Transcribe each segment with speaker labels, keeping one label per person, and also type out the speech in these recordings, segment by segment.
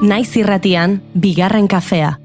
Speaker 1: Naiz irratian, bigarren kafea.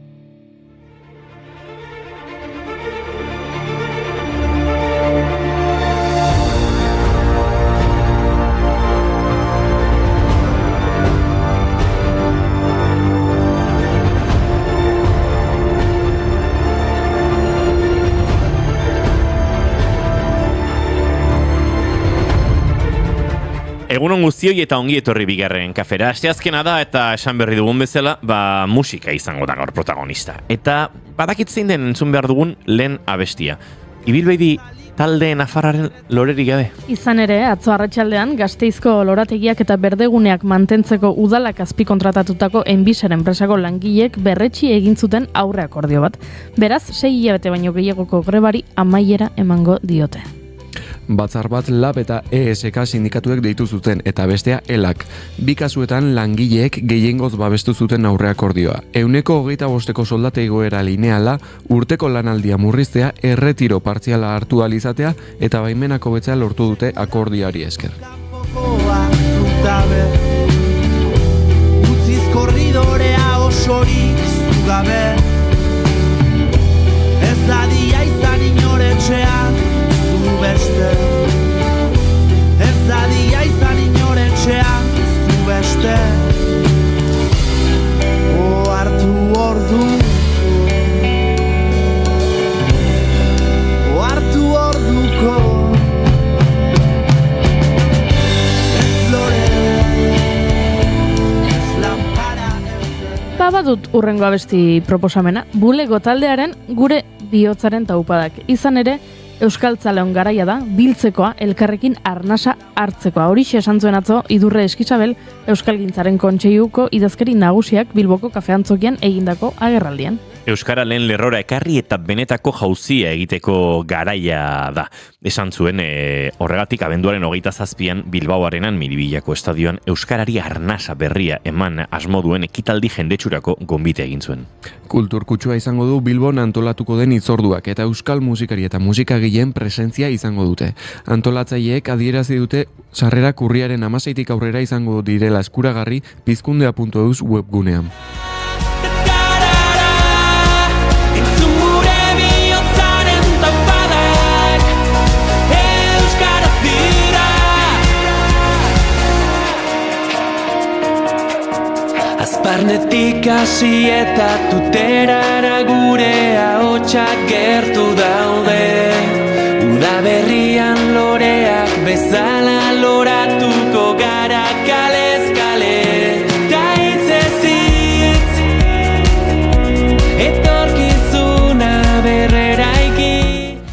Speaker 2: Egunon guztioi eta ongi etorri bigarren kafera. Asteazkena da eta esan berri dugun bezala, musika izango da gaur protagonista. Eta badakit zein den entzun behar dugun lehen abestia. Ibilbegi talde nafarraren lorerik gabe.
Speaker 3: Izan ere, atzo arratsaldean Gasteizko lorategiak eta berdeguneak mantentzeko udalak azpikontratatutako Enbiser enpresako langilek berretsi egin zuten aurre akordio bat. Beraz, 6 hilabete baino gehiagoko grebari amaiera emango diote.
Speaker 4: Batzar bat LAB eta ESK sindikatuek deitu zuten eta bestea ELAK. Bi kasuetan langileek gehiengoz babestu zuten aurre akordioa. 125 soldata igoera lineala, urteko lanaldia murriztea, erretiro partziala hartu ahal izatea eta baimenako betzea lortu dute akordioari esker.
Speaker 5: Utziz korridorea osorik zugabe, ez dadia izan inoretxean beste, ez dadia izan inoretxean zu beste. Ohartu orduko ez lore, ez lampara.
Speaker 3: Badut urrengo abesti proposamena, Bulego taldearen Gure bihotzaren taupadak. Izan ere, Euskaltzaleon garaia da, biltzekoa, elkarrekin arnasa hartzekoa. Horixe esan zuen atzo, Idurre Eskizabel, Euskalgintzaren kontseiluko idazkari nagusiak Bilboko kafeantzokian egindako agerraldian.
Speaker 2: Euskara lehen lerrora ekarri eta benetako jauzia egiteko garaia da. Esan zuen, horregatik abenduaren 27an Bilbaoarenan Miribillako estadioan Euskarari arnasa berria eman asmo duen ekitaldi jendetsurako gonbite egin zuen.
Speaker 4: Kulturkutsua izango du Bilbon antolatuko den hitzorduak eta euskal musikari eta musikagileen presentzia izango dute. Antolatzaileek adierazi dute sarrerak urriaren 16tik aurrera izango direla eskuragarri pizkundea.eus webgunean.
Speaker 5: Azparnetik hasi eta tuterara gure ahotsak gertu daude. Uda berrian loreak bezala loratuko gara kalez kale. Ta hitzez hitz, etorkizuna berreraiki.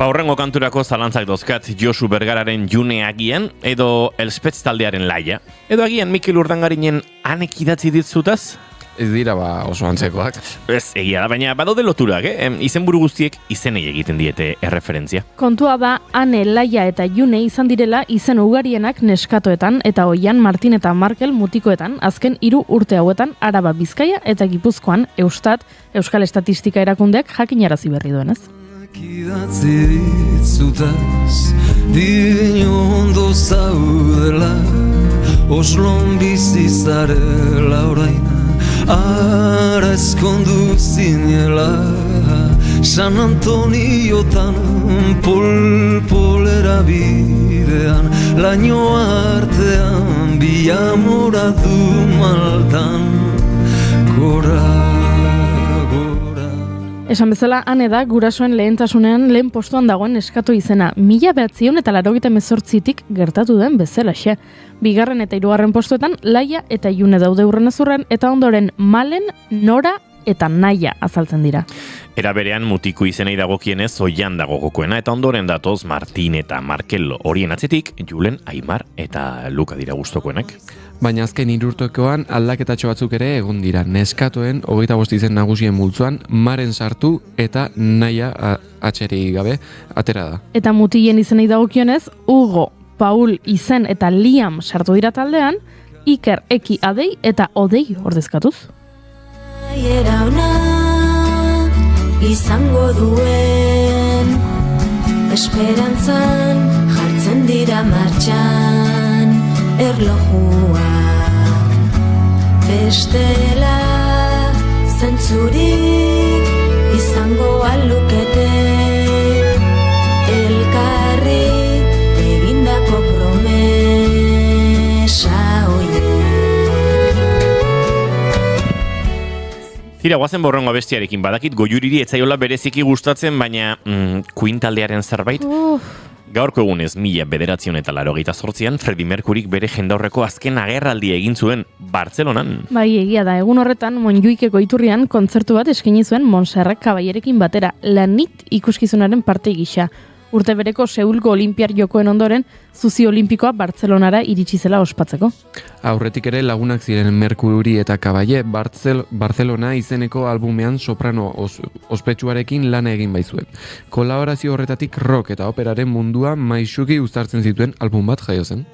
Speaker 2: Horrengo kanturako zalantzak dozkat Josu Bergararen June agian, edo Elspetz taldearen Laia. Edo agian Mikel Urdangarinen Anek idatzi ditzutaz?
Speaker 4: Ez dira oso antzekoak.
Speaker 2: Ez, egia da, baina badaude loturak, izenburu guztiek izenei egiten diete erreferentzia.
Speaker 3: Kontua da, Ane, Laia eta June izan direla izen ugarienak neskatoetan eta Oian, Martin eta Markel mutikoetan azken 3 urte hauetan Araba, Bizkaia eta Gipuzkoan Eustat, Euskal Estatistika erakundeak jakinarazi berri duenez.
Speaker 6: Idatzi ditzutaz, dinondo zaudela, Oslon bizizarela oraina, ara eskondu zinela, San Antoniotan, polera bidean, laino artean, biamoratu maltan, gora.
Speaker 3: Esan bezala, Ane da gurasoen lehentasunean lehen postuan dagoen eskatu izena. 1988tik gertatu den bezalaxe. Bigarren eta 3. postuetan Laia eta June daude urrenezurren eta ondoren Malen, Nora eta Naia azaltzen dira.
Speaker 2: Era berean mutiko izenei dagokienez Oian dago gokoena eta ondoren datoz Martin eta Markel. Horien atzetik Julen, Aimar eta Luka dira gustokoenak.
Speaker 4: Baina azken 3 urtekoan aldaketatxo batzuk ere egon dira. Neskatoen 25 izen nagusien multzoan Maren sartu eta Naia atxeri gabe atera da.
Speaker 3: Eta mutilen izenei dagokionez Hugo, Paul, Izen eta Liam sartu dira taldean, Iker, Eki, Adei eta Odei ordezkatuz.
Speaker 7: Era ona izango duen esperantzan jartzen dira martxan erlojuak bestela zentzurik izango alukete elkarri egindako promesa oie.
Speaker 2: Tira, guazen borrongo abestiarekin, badakit goiuriri etzaiola bereziki gustatzen, baina Queen taldearen zerbait? Gaurko egunez, 1988an, Freddie Mercuryk bere jendaurreko azken agerraldia egin zuen Bartzelonan.
Speaker 3: Bai, egia da, egun horretan Montjuikeko iturrian kontzertu bat eskaini zuen Montserrat Caballerekin batera, Lanit ikuskizunaren parte gisa. Urte bereko Seulko Olinpiar jokoen ondoren, zuzi olimpikoa Bartzelonara iritsi zela ospatzeko.
Speaker 4: Aurretik ere lagunak ziren Mercury eta Caballé Barcelona izeneko albumean soprano ospetsuarekin lana egin baizuen. Kolaborazio horretatik rock eta operaren mundua maisuki uztartzen zituen album bat jaio zen.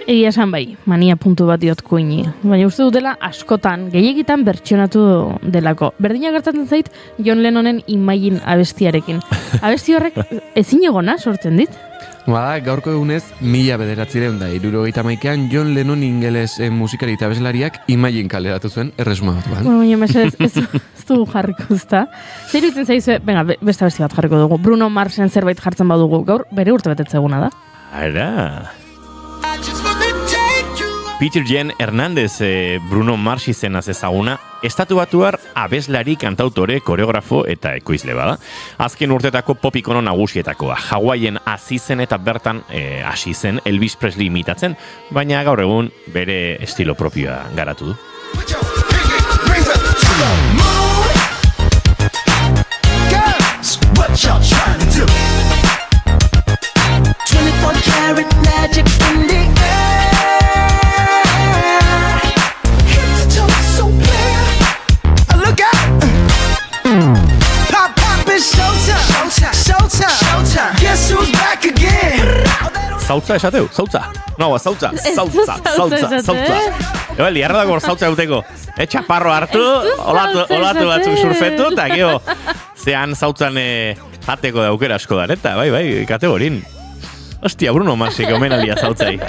Speaker 3: Egia esan bai, mania puntu bat diot Queeni. Baina uste dutela askotan, gehiegitan bertsionatu delako. Berdina gertatzen zait John Lennonen Imagine abestiarekin. Abesti horrek ezin egona sortzen dit.
Speaker 4: Bada, gaurko egunez, 1971an John Lennon ingeles musikari eta abeslariak Imagine kaleratu zuen erresuma batuan.
Speaker 3: Bueno, baina mesedez, ez dugu jarriko ezta. Zer iruditzen zaizue, venga, beste abesti bat jarriko dugu. Bruno Marsen zerbait jartzen badugu, gaur bere urte betetze eguna da.
Speaker 2: Ara! Peter Jen Hernandez Bruno Mars izenaz ezaguna, estatubatuar abeslari, kantautore, koreografo eta ekoizle bada. Azken urtetako pop ikono nagusietakoa. Hawaien hasi zen eta bertan hasi zen Elvis Presley imitatzen, baina gaur egun bere estilo propioa garatu du. Zautza esateu, zautza. No, zautza. Eba, liarra dago zautza euteko. Txaparro hartu, olatu batzuk surfetu, eta gero, zean zautzan jateko daukera asko da, eta bai, kategorin. Ostia, Bruno Marsik omenalia zautzai.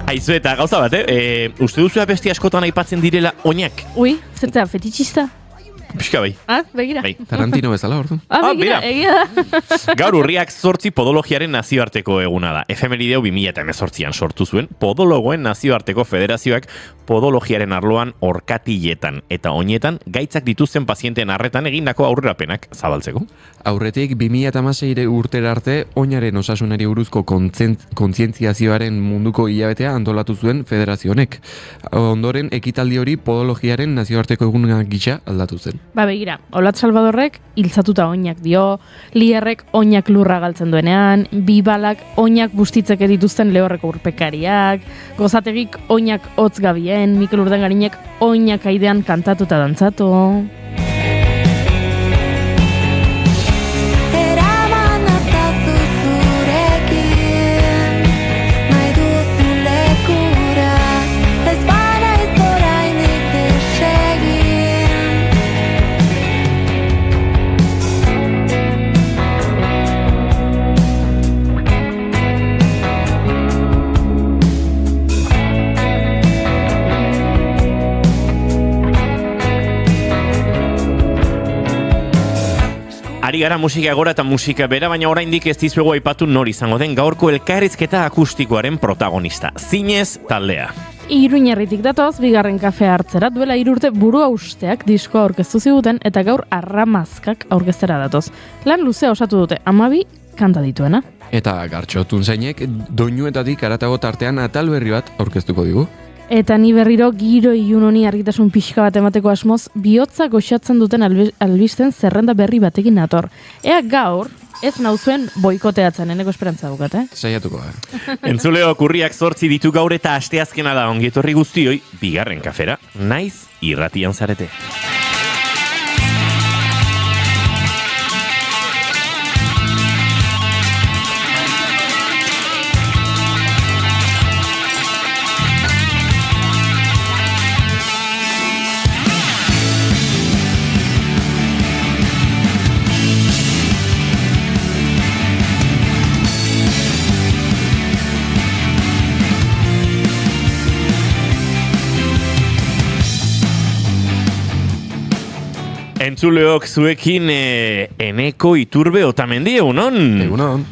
Speaker 2: Aizu eta gauza bat, uste duzu abesti askotan aipatzen direla oinak?
Speaker 3: Ui, zertzea, fetitxista?
Speaker 2: Pixka bai.
Speaker 3: Begira.
Speaker 2: Bai.
Speaker 4: Tarantino bezala, orduan.
Speaker 3: Begira, egia da.
Speaker 2: Gaur urriak 8 podologiaren nazioarteko eguna da. Efemerideo 2018an sortu zuen, podologoen nazioarteko federazioak podologiaren arloan orkatiletan eta oinetan gaitzak dituzten pazienten arretan egindako aurrerapenak zabaltzeko.
Speaker 4: Aurretik 2016 urtera arte oinaren osasunari buruzko kontzientziazioaren munduko hilabetea antolatu zuen federazio honek. Ondoren ekitaldi hori podologiaren nazioarteko eguna gisa aldatu zen.
Speaker 3: Begira, Olat Salvadorrek hiltzatuta oinak dio, Lierrek oinak lurra galtzen duenean, Bibalak oinak bustitzeke dituzten lehorreko urpekariak, Gozategik oinak hotz gabien, Mikel Urdangarinek oinak aidean kantatuta dantzatu.
Speaker 2: Ari gara musika gora eta musika bera, baina oraindik ez dizuegu aipatu nor izango den gaurko elkarrizketa akustikoaren protagonista, Zinez taldea.
Speaker 3: Iruñerritik datoz, bigarren kafea hartzera, duela 3 urte burua usteak diskoa aurkeztu ziguten eta gaur Arramazkak aurkeztera datoz. Lan luzea osatu dute, 12 kanta dituena.
Speaker 4: Eta Gartxo Tunzainek doinuetatik haratago tartean atal berri bat aurkeztuko digu.
Speaker 3: Eta ni berriro giro ilun honi argitasun pixka bat emateko asmoz, bihotza goxatzen duten albisten zerrenda berri batekin nator. Ea gaur, ez nauzuen boikoteatzen, eneko esperantza dukat,
Speaker 4: Saiatuko,
Speaker 2: Entzuleok urriak 8 ditu gaur eta asteazkena da ongietorri guztioi, bigarren kafera, naiz irratian zarete. Entzuleok zuekin Eneko Iturbe Otamendi, egunon?
Speaker 4: Egunon.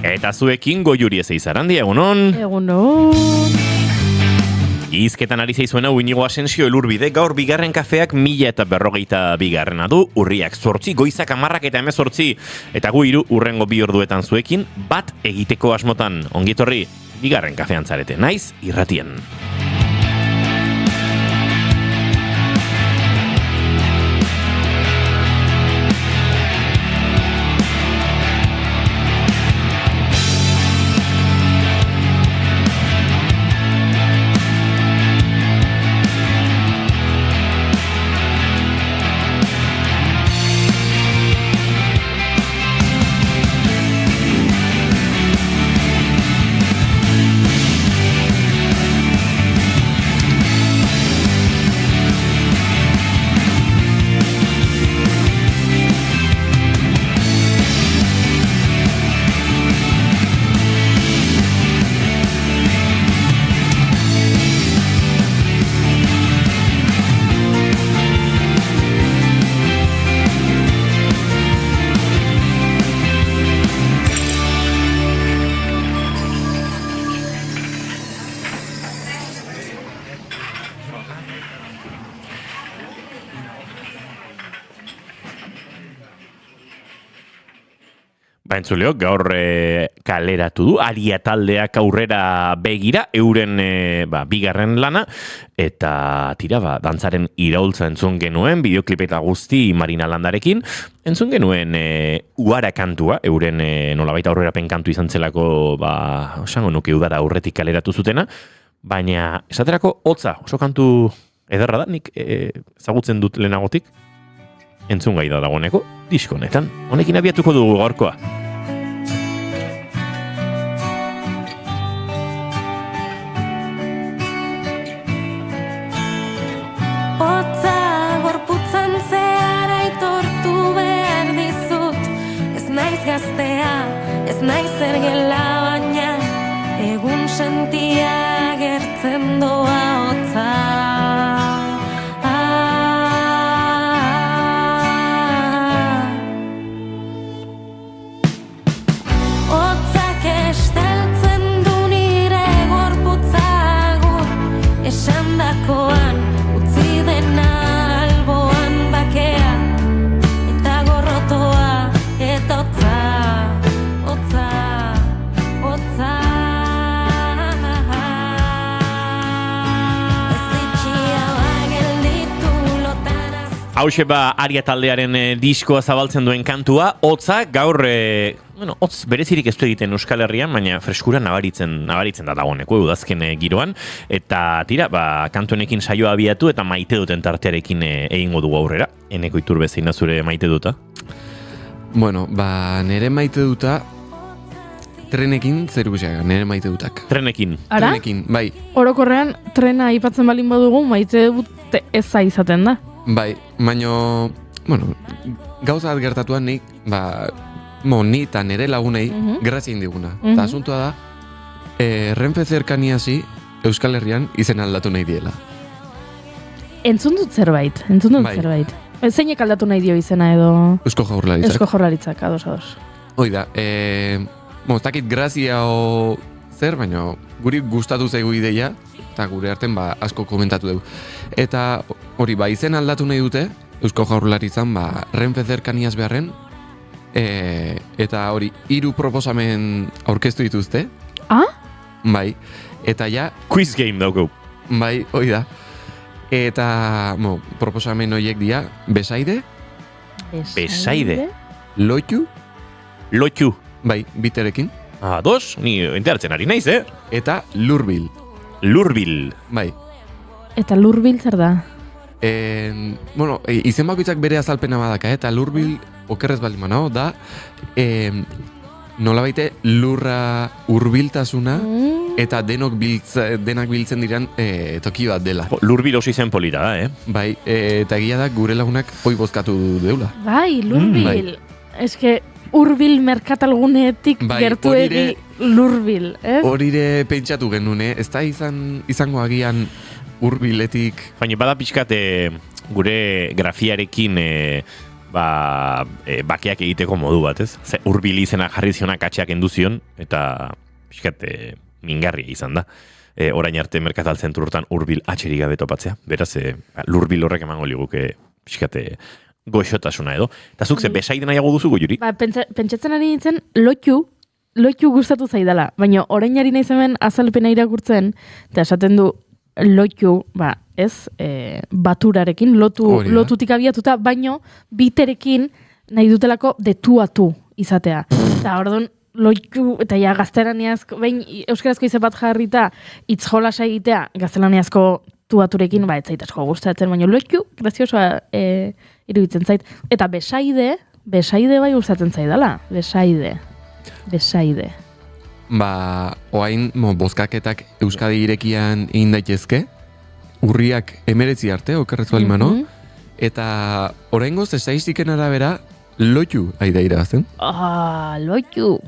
Speaker 2: Eta zuekin Goiuri Ezeizarandi, egunon?
Speaker 3: Egunon.
Speaker 2: Izketan ari zaizuena Inigo Asensio Elurbide, gaur bigarren kafeak 1042 du, urriak 8, goizak 10 eta 18, eta gu 3 urrengo 2 orduetan zuekin, bat egiteko asmotan, ongietorri, bigarren kafean zarete, naiz irratien. Entzuleok, gaur kaleratu du, Aria taldeak aurrera begira, euren bigarren lana, eta tira, dantzaren iraultza entzun genuen, bideoklipeta guzti Marina Landarekin, entzun genuen Uara kantua, euren nolabait aurrerapen kantu izan zelako, osango nuke udara aurretik kaleratu zutena, baina esaterako hotza, oso kantu ederra da, nik ezagutzen dut lehenagotik, entzun gai da dagoeneko, disko honetan, honekin abiatuko dugu gaurkoa.
Speaker 7: Ez naiz ergela baina egun sentia gertzen doa hotza. Hotzak estaltzen du nire gorputza agur, esandakoan utzi dena alboan bakea, eta gorrotoa eta hotza.
Speaker 2: Hauxe Aria taldearen diskoa zabaltzen duen kantua, hotza gaur, hotz berezirik ez du egiten Euskal Herrian, baina freskura nabaritzen da dagoeneko udazken giroan, eta tira, kantuenekin saioa abiatu eta maite duten tartearekin egingo dugu aurrera. Eneko Iturbe zein da zure maite duta?
Speaker 4: Bueno, nere maite duta trenekin zerugusiaga, nere maite dutak.
Speaker 2: Trenekin?
Speaker 3: Ara?
Speaker 4: Trenekin, bai.
Speaker 3: Orokorrean, trena aipatzen balin badugu, maite dute eza izaten da.
Speaker 4: Bai, baino, gauza bat gertatuan nik, ni eta nere lagunei grazien diguna. Eta asuntua da, Renfe zerkaniazi Euskal Herrian izen aldatu nahi diela.
Speaker 3: Entzun dut zerbait. Zeinek aldatu nahi dio izena edo...
Speaker 4: Eusko Jaurlaritzak.
Speaker 3: Eusko Jaurlaritzak, ados.
Speaker 4: Hoi da, ez dakit grazia o zer, baina guri gustatu zaigu ideia, eta gure arten asko komentatu dugu. Eta hori, izen aldatu nahi dute, Eusko Jaurlaritzan, Renfe zerkaniaz beharren, eta hori, 3 proposamen aurkeztu dituzte.
Speaker 3: Ah?
Speaker 4: Bai, Eta ja,
Speaker 2: Quiz game daukau.
Speaker 4: bai, hoi da. Eta, proposamen horiek dira, besaide,
Speaker 2: Besaide.
Speaker 4: loitu,
Speaker 2: Lotxu.
Speaker 4: bai, biterekin,
Speaker 2: Dos, ni entertzen ari naiz,
Speaker 4: eta lurbil,
Speaker 2: Lurbil.
Speaker 4: bai.
Speaker 3: Eta lurbil zer da?
Speaker 4: Izen bakoitzak bere azalpena badaka, eta lurbil, okerrez baldin manao, da, nola baite, lurra urbiltasuna, eta denak biltzen diran toki bat dela.
Speaker 2: Lurbil oso izen polita da,
Speaker 4: Bai, eta egia da gure lagunak hoi bozkatu deula.
Speaker 3: Bai, lurbil.
Speaker 4: Bai.
Speaker 3: Eske urbil merkatalgunetik
Speaker 4: Bai,
Speaker 3: gertuegi lurbil, ez?
Speaker 4: Horire pentsatu genuen, ez da izango agian urbiletik.
Speaker 2: Baina bada pixkat gure grafiarekin bakeak egiteko modu bat, ez? Ze Urbil izena jarri ziona katxeak enduzion, eta pixkat mingarria izan da. Orain arte merkatal zentru hortan Urbil atxerik gabe topatzea. Beraz, lurbil horrek emango liguke pixkat goxotasuna edo. Eta zuk ze besaide nahiago duzu Goiuri?
Speaker 3: Ba, pentsatzen ari nintzen, lotu gustatu zaidala. Baina orain ari naiz hemen azalpena irakurtzen, eta esaten du lotu, ez, baturarekin, lotutik abiatuta, baino biterekin nahi dutelako detuatu izatea. Eta orduan, lotu, eta ja gaztelaniazko, behin euskarazko izen bat jarrita, hitz jolasa egitea, gaztelaniazko tuaturekin, ez zait asko gustatzen, baina lotu, graziosoa iruditzen zait. Eta besaide bai gustatzen zaidala, besaide.
Speaker 4: Oain, bozkaketak Euskadi irekian egin daitezke, urriak 19 arte, okerrez balimano, eta oraingoz estatistiken arabera, lotu aida irabazten.
Speaker 3: Lotu.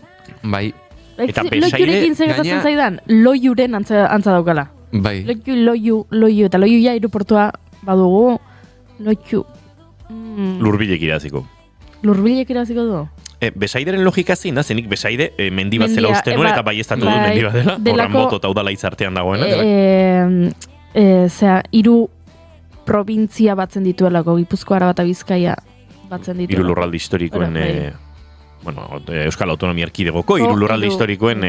Speaker 4: Bai,
Speaker 2: Eta
Speaker 3: Loiurekin zegatatzen zaidan, loiuren antza daukala.
Speaker 4: bai.
Speaker 3: Loiu, eta loiu ja aeroportua badugu, loiu.
Speaker 2: Lurbilek iraziko.
Speaker 3: Lurbilek iraziko du?
Speaker 2: Besaideren logika zein da, zenik besaide mendi bat zela uste nuen, eta bai estatu du mendi bat dela. Horran moto eta udala izartean dagoena.
Speaker 3: Hiru provintzia batzen dituelako, Gipuzkoa, Araba eta Bizkaia batzen dituelako.
Speaker 2: Hiru lurralde historikoen, Euskal Autonomia Erkidegoko, hiru lurralde historikoen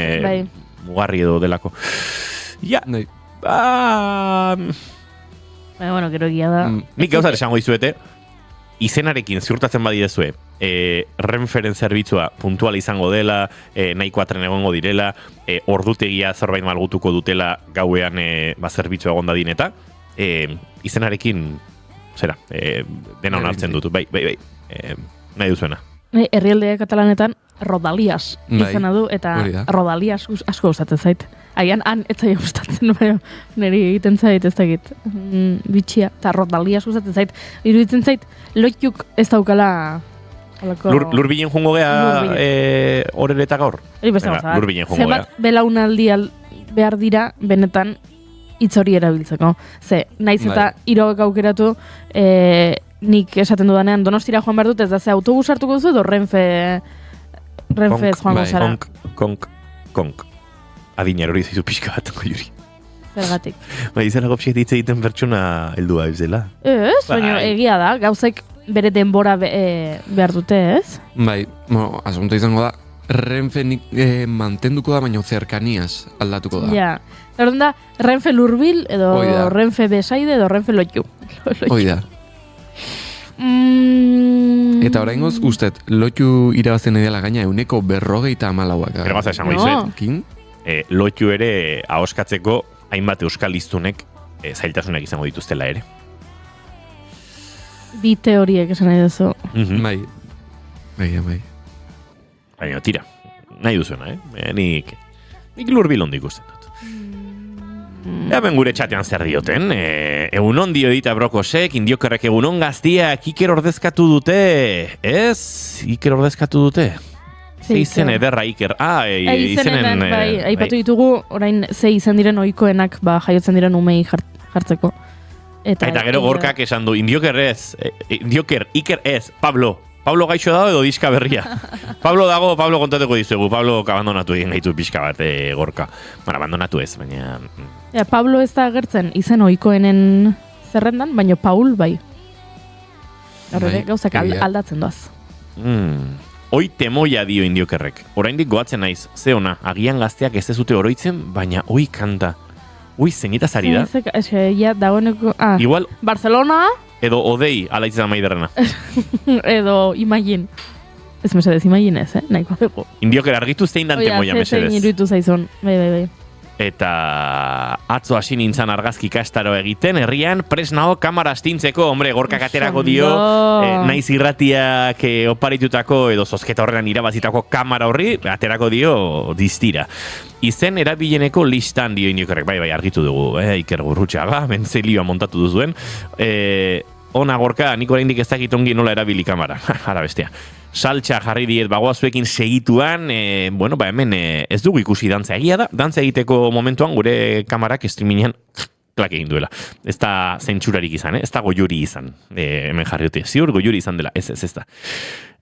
Speaker 2: mugarri edo delako. Ja,
Speaker 3: gero egia da.
Speaker 2: Nik gauzat esango dizuete, izenarekin ziurtatzen badidezue, Renferen zerbitzua puntual izango dela, nahikoa tren egongo direla, ordutegia zerbait malgutuko dutela gauean zerbitzua egon dadin eta, izenarekin, dena onartzen dut, bai, nahi duzuena.
Speaker 3: Herrialde katalanetan Rodalias izena du, eta Rodalias asko gustatzen zait. Agian han ez zaio gustatzen, niri egiten zait ez dakit bitxia, eta Rodalias gustatzen zait. Iruditzen zait, loiuk ez daukala...
Speaker 2: Lurbilen jungo gea horreleta gaur? Lurbilen jungo gea.
Speaker 3: Zebat belaunaldi behar dira, benetan, hitz hori erabiltzeko. Naiz eta irogek aukeratu, nik esaten dudanean Donostira joan behar dut, ez da autobus hartuko duzu edo Renfe ez joango zara.
Speaker 2: Konk. Adinar hori zaizu pixka bat, Goiuri.
Speaker 3: Zergatik.
Speaker 2: Izanako pixet hitz egiten pertsona heldua bizela.
Speaker 3: Ez, baina egia da, gauzek bere denbora behar dute, ez?
Speaker 4: Bai, asunto izango da, Renfe mantenduko da, baina zerkaniaz aldatuko da.
Speaker 3: Ja, orduan da, Renfe Lurbil, edo Renfe Besaide, edo Renfe Loiu.
Speaker 4: Hoi da. Eta oraingoz, ustet, lotu irabazten edela gaina 140%.
Speaker 2: Pero gaza esango dizuet. Lotu ere ahoskatzeko hainbat euskal hiztunek zailtasunak izango dituztela ere.
Speaker 3: Bi teoriek esan nahi duzu.
Speaker 4: Bai.
Speaker 2: Baina, tira, nahi duzuena, Nik Lurbil ondik usten dut. Hemen gure txatean zer dioten, egunon dio dita brokosek, indiokerrek egunon gaztiak Iker ordezkatu dute, ez? Iker ordezkatu dute? Izen ederra Iker, izenen...
Speaker 3: Aipatu ditugu, orain ze izan diren ohikoenak jaiotzen diren umei jartzeko. Eta
Speaker 2: gero gorkak esan du, Indioker Iker ez, Pablo gaixo dago edo diska berria. Pablo dago, Pablo kontateko dizuegu. Pablo abandonatu egin gaitu pixka bat gorka. Abandonatu ez, baina...
Speaker 3: Pablo ez da agertzen izen ohikoenen zerrendan, baina Paul bai. Horre, gauzak aldatzen doaz.
Speaker 2: Oi temoia dio Indiokerrek. Oraindik goatzen naiz, ze ona, agian gazteak ez dezute oroitzen, baina oi kanta. Ui, zeinitaz ari da?
Speaker 3: Ja, dagoeneko...
Speaker 2: Igual,
Speaker 3: Barcelona,
Speaker 2: edo odei alaitzen amaiderrena.
Speaker 3: edo Imagine. Ez mesedez, Imagine ez, nahiko dugu.
Speaker 2: Indioker argitu zein dan temoia mesedez.
Speaker 3: Zein iruditu zaizun, bai.
Speaker 2: Eta atzo hasi nintzan argazki kastaro egiten, herrian presnao kamara astintzeko, hombre, gorkak aterako dio, naiz irratiak oparitutako edo zozketa horrean irabazitako kamara horri, aterako dio distira. Izen erabileneko listan dio Indiokerrek, bai, argitu dugu, Iker Gurrutxaga, mentzelioa montatu duzuen. Ona gorka, nik oraindik ez dakit ongi nola erabili kamara, ara bestea. Saltxa jarri diet bagoazuekin segituan, hemen ez dugu ikusi dantza egia da. Dantza egiteko momentuan gure kamarak streamingean klak egin duela. Ez da zentsurarik izan, ez da goiuri izan. Hemen jarri dute, ziur goiuri izan dela, ez da.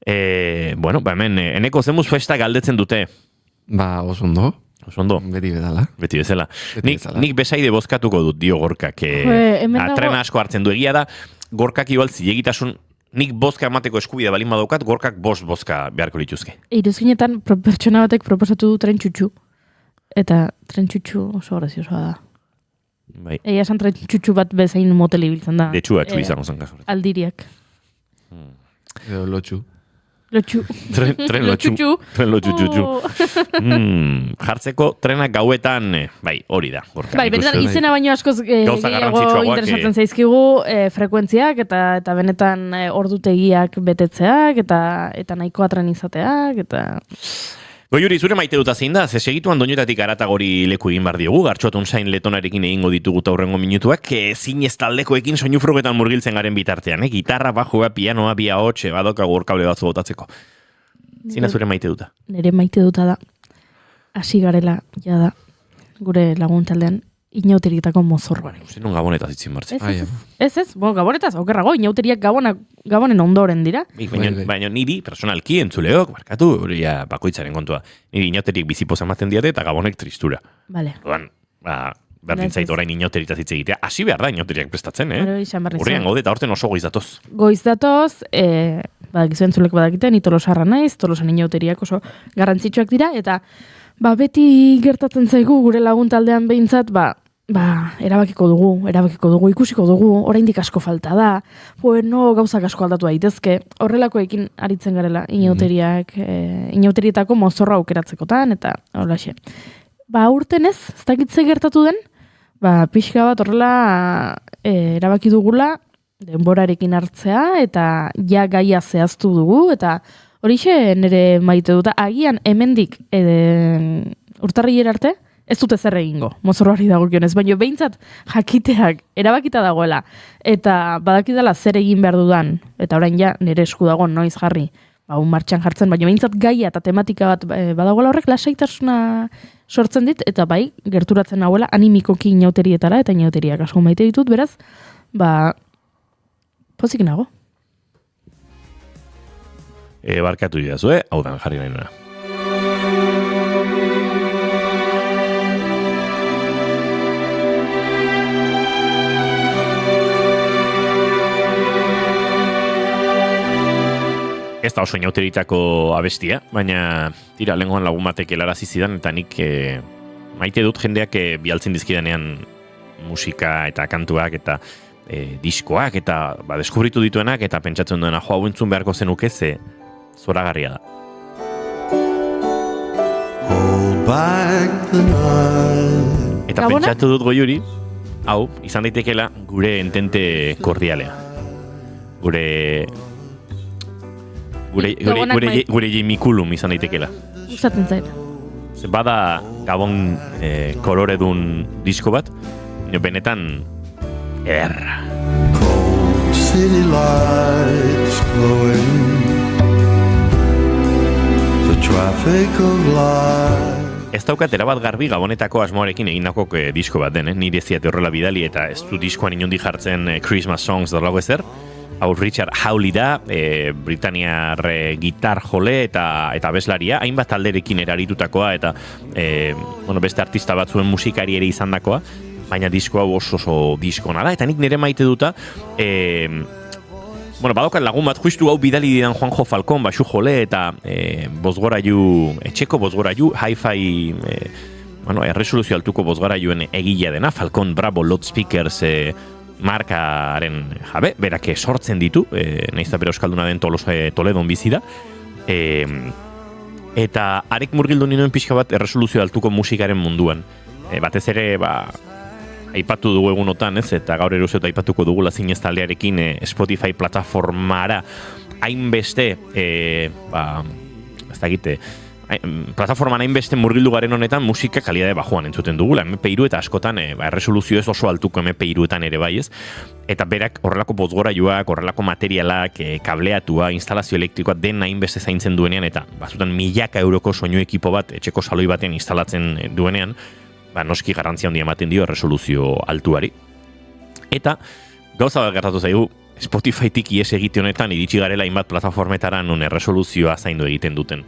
Speaker 2: Hemen eneko zemuz festa galdetzen dute.
Speaker 4: Ba, oso ondo.
Speaker 2: Oso ondo.
Speaker 4: Beti bezala.
Speaker 2: Beti bezala. Nik besaide bozkatuko dut, dio Gorkak. Trena asko hartzen du egia da. Gorkak igual zilegitasun nik bozka emateko eskubide balin badaukat, Gorkak 5 bozka beharko lituzke.
Speaker 3: Iruzkinetan pertsona batek proposatu du tren txutxu. Eta tren txutxu oso graziosoa da.
Speaker 2: Bai.
Speaker 3: Egia esan tren txutxu bat bezain motel ibiltzen da.
Speaker 2: Detxua txu izango zen kaso.
Speaker 3: Aldiriak.
Speaker 4: Edo lotxu.
Speaker 3: Lotxu.
Speaker 2: Tren lotxu. Tren lotxu. Jartzeko trenak gauetan, bai, hori da. Gorka,
Speaker 3: bai, benetan izena baino askoz gehiago interesatzen zaizkigu frekuentziak eta benetan ordutegiak betetzeak eta nahikoa tren izateak eta...
Speaker 2: Goiuri, zure maite dut zein da, ze segituan doinetatik aratagori leku egin bar diogu, Gartxotun zain letonarekin egingo ditugu taurrengo minutuak, zinez taldekoekin soinu frogetan murgiltzen garen bitartean, gitarra, bajua, pianoa, bia hotxe, badoka gorkable batzu botatzeko. Zina zure maite duta? Nire
Speaker 3: maite duta da, hasi garela, jada, gure lagun taldean, inauterietako mozor bare.
Speaker 2: Zer nun gabonetaz itzin martzen.
Speaker 3: Ez, gabonetaz, okerrago, inauteriak gabonen ondoren dira.
Speaker 2: Baina niri, personalki, entzuleok, barkatu, bakoitzaren kontua. Niri inauteriek bizipoz ematen diate eta gabonek tristura.
Speaker 3: Vale.
Speaker 2: Berdin zait orain inauteritaz hitz egitea. Hasi behar da inauteriak prestatzen, Horrean gaude eta horten oso goiz datoz.
Speaker 3: Goiz datoz, badakizu entzulek badakite, ni Tolosarra naiz, Tolosan inauteriak oso garrantzitsuak dira, eta beti gertatzen zaigu gure lagun taldean behintzat, erabakiko dugu, ikusiko dugu, oraindik asko falta da, gauzak asko aldatu daitezke, horrelakoekin aritzen garela inauterietako mozorra aukeratzekotan, eta holaxe. Urten ez dakitze gertatu den, pixka bat horrela erabaki dugula, denborarekin hartzea, eta ja gaia zehaztu dugu, eta horixe nire maite dut, agian hemendik urtarrilera arte, ez dute zer egingo, mozorroari dagokionez, baina behintzat jakiteak erabakita dagoela, eta badakidala zer egin behar dudan, eta orain ja nire esku dago noiz jarri, martxan jartzen, baina behintzat gaia eta tematika bat badagoela horrek lasaitasuna sortzen dit, eta gerturatzen nagoela animikoki inauterietara, eta inauteriak asko maite ditut, beraz, pozik nago.
Speaker 2: Barkatu didazu, hau dan jarri nahi nena. Ez da oso inauteritako abestia, baina tira, lengoan lagun batek helarazi zidan, eta nik maite dut jendeak bialtzen dizkidanean musika eta kantuak eta diskoak eta deskubritu dituenak eta pentsatzen duena hau entzun beharko zenuke ze zoragarria da. Eta pentsatu dut Goiuri, hau, izan daitekela gure entente kordialea. Gure jimikulum izan daitekela.
Speaker 3: Gustatzen zait.
Speaker 2: Bada Gabon koloredun disko bat, benetan ederra.
Speaker 6: Cold city lights glowing, the traffic of life.
Speaker 2: Ez daukat erabat garbi Gabonetako asmoarekin egindako disko bat den, nire ziate horrela bidali eta ez du diskoan inondi jartzen Christmas songs dorlago ezer. Hau Richard Hawley da, Britaniar gitar jole eta abeslaria, hainbat talderekin eraritutakoa eta beste artista batzuen musikari ere izandakoa, baina disko hau oso diskona da, eta nik nire maite duta, Bueno, badaukat lagun bat, justu hau bidali didan Juanjo Falcón, basu jole, eta etxeko bozgorailu, hi-fi, erresoluzio altuko bozgorailuen egilea dena, Falcon Bravo Loudspeakers markaren jabe, berak sortzen ditu, nahiz da bere euskalduna den Toledon bizi da, eta arek murgildu ninoen pixka bat erresoluzio altuko musikaren munduan. Batez ere, aipatu dugu egunotan, ez? Eta gaur eruzeot aipatuko dugula zinez taldearekin Spotify plataformara hainbeste, ez dakite, plataforman hainbeste murgildu garen honetan musika kalidade bajuan entzuten dugula. MP3 eta askotan erresoluzio ez oso altuko MP3etan ere bai, ez? Eta berak horrelako bozgorailuak, horrelako materialak, kableatua, instalazio elektrikoa den hainbeste zaintzen duenean, eta batzutan milaka euroko soinu ekipo bat etxeko saloi batean instalatzen duenean, noski garantzia handia ematen dio erresoluzio altuari. Eta gauza bat gertatu zaigu, Spotify-tik ies egite honetan iritsi garela hainbat plataformetara non erresoluzioa zaindu egiten duten.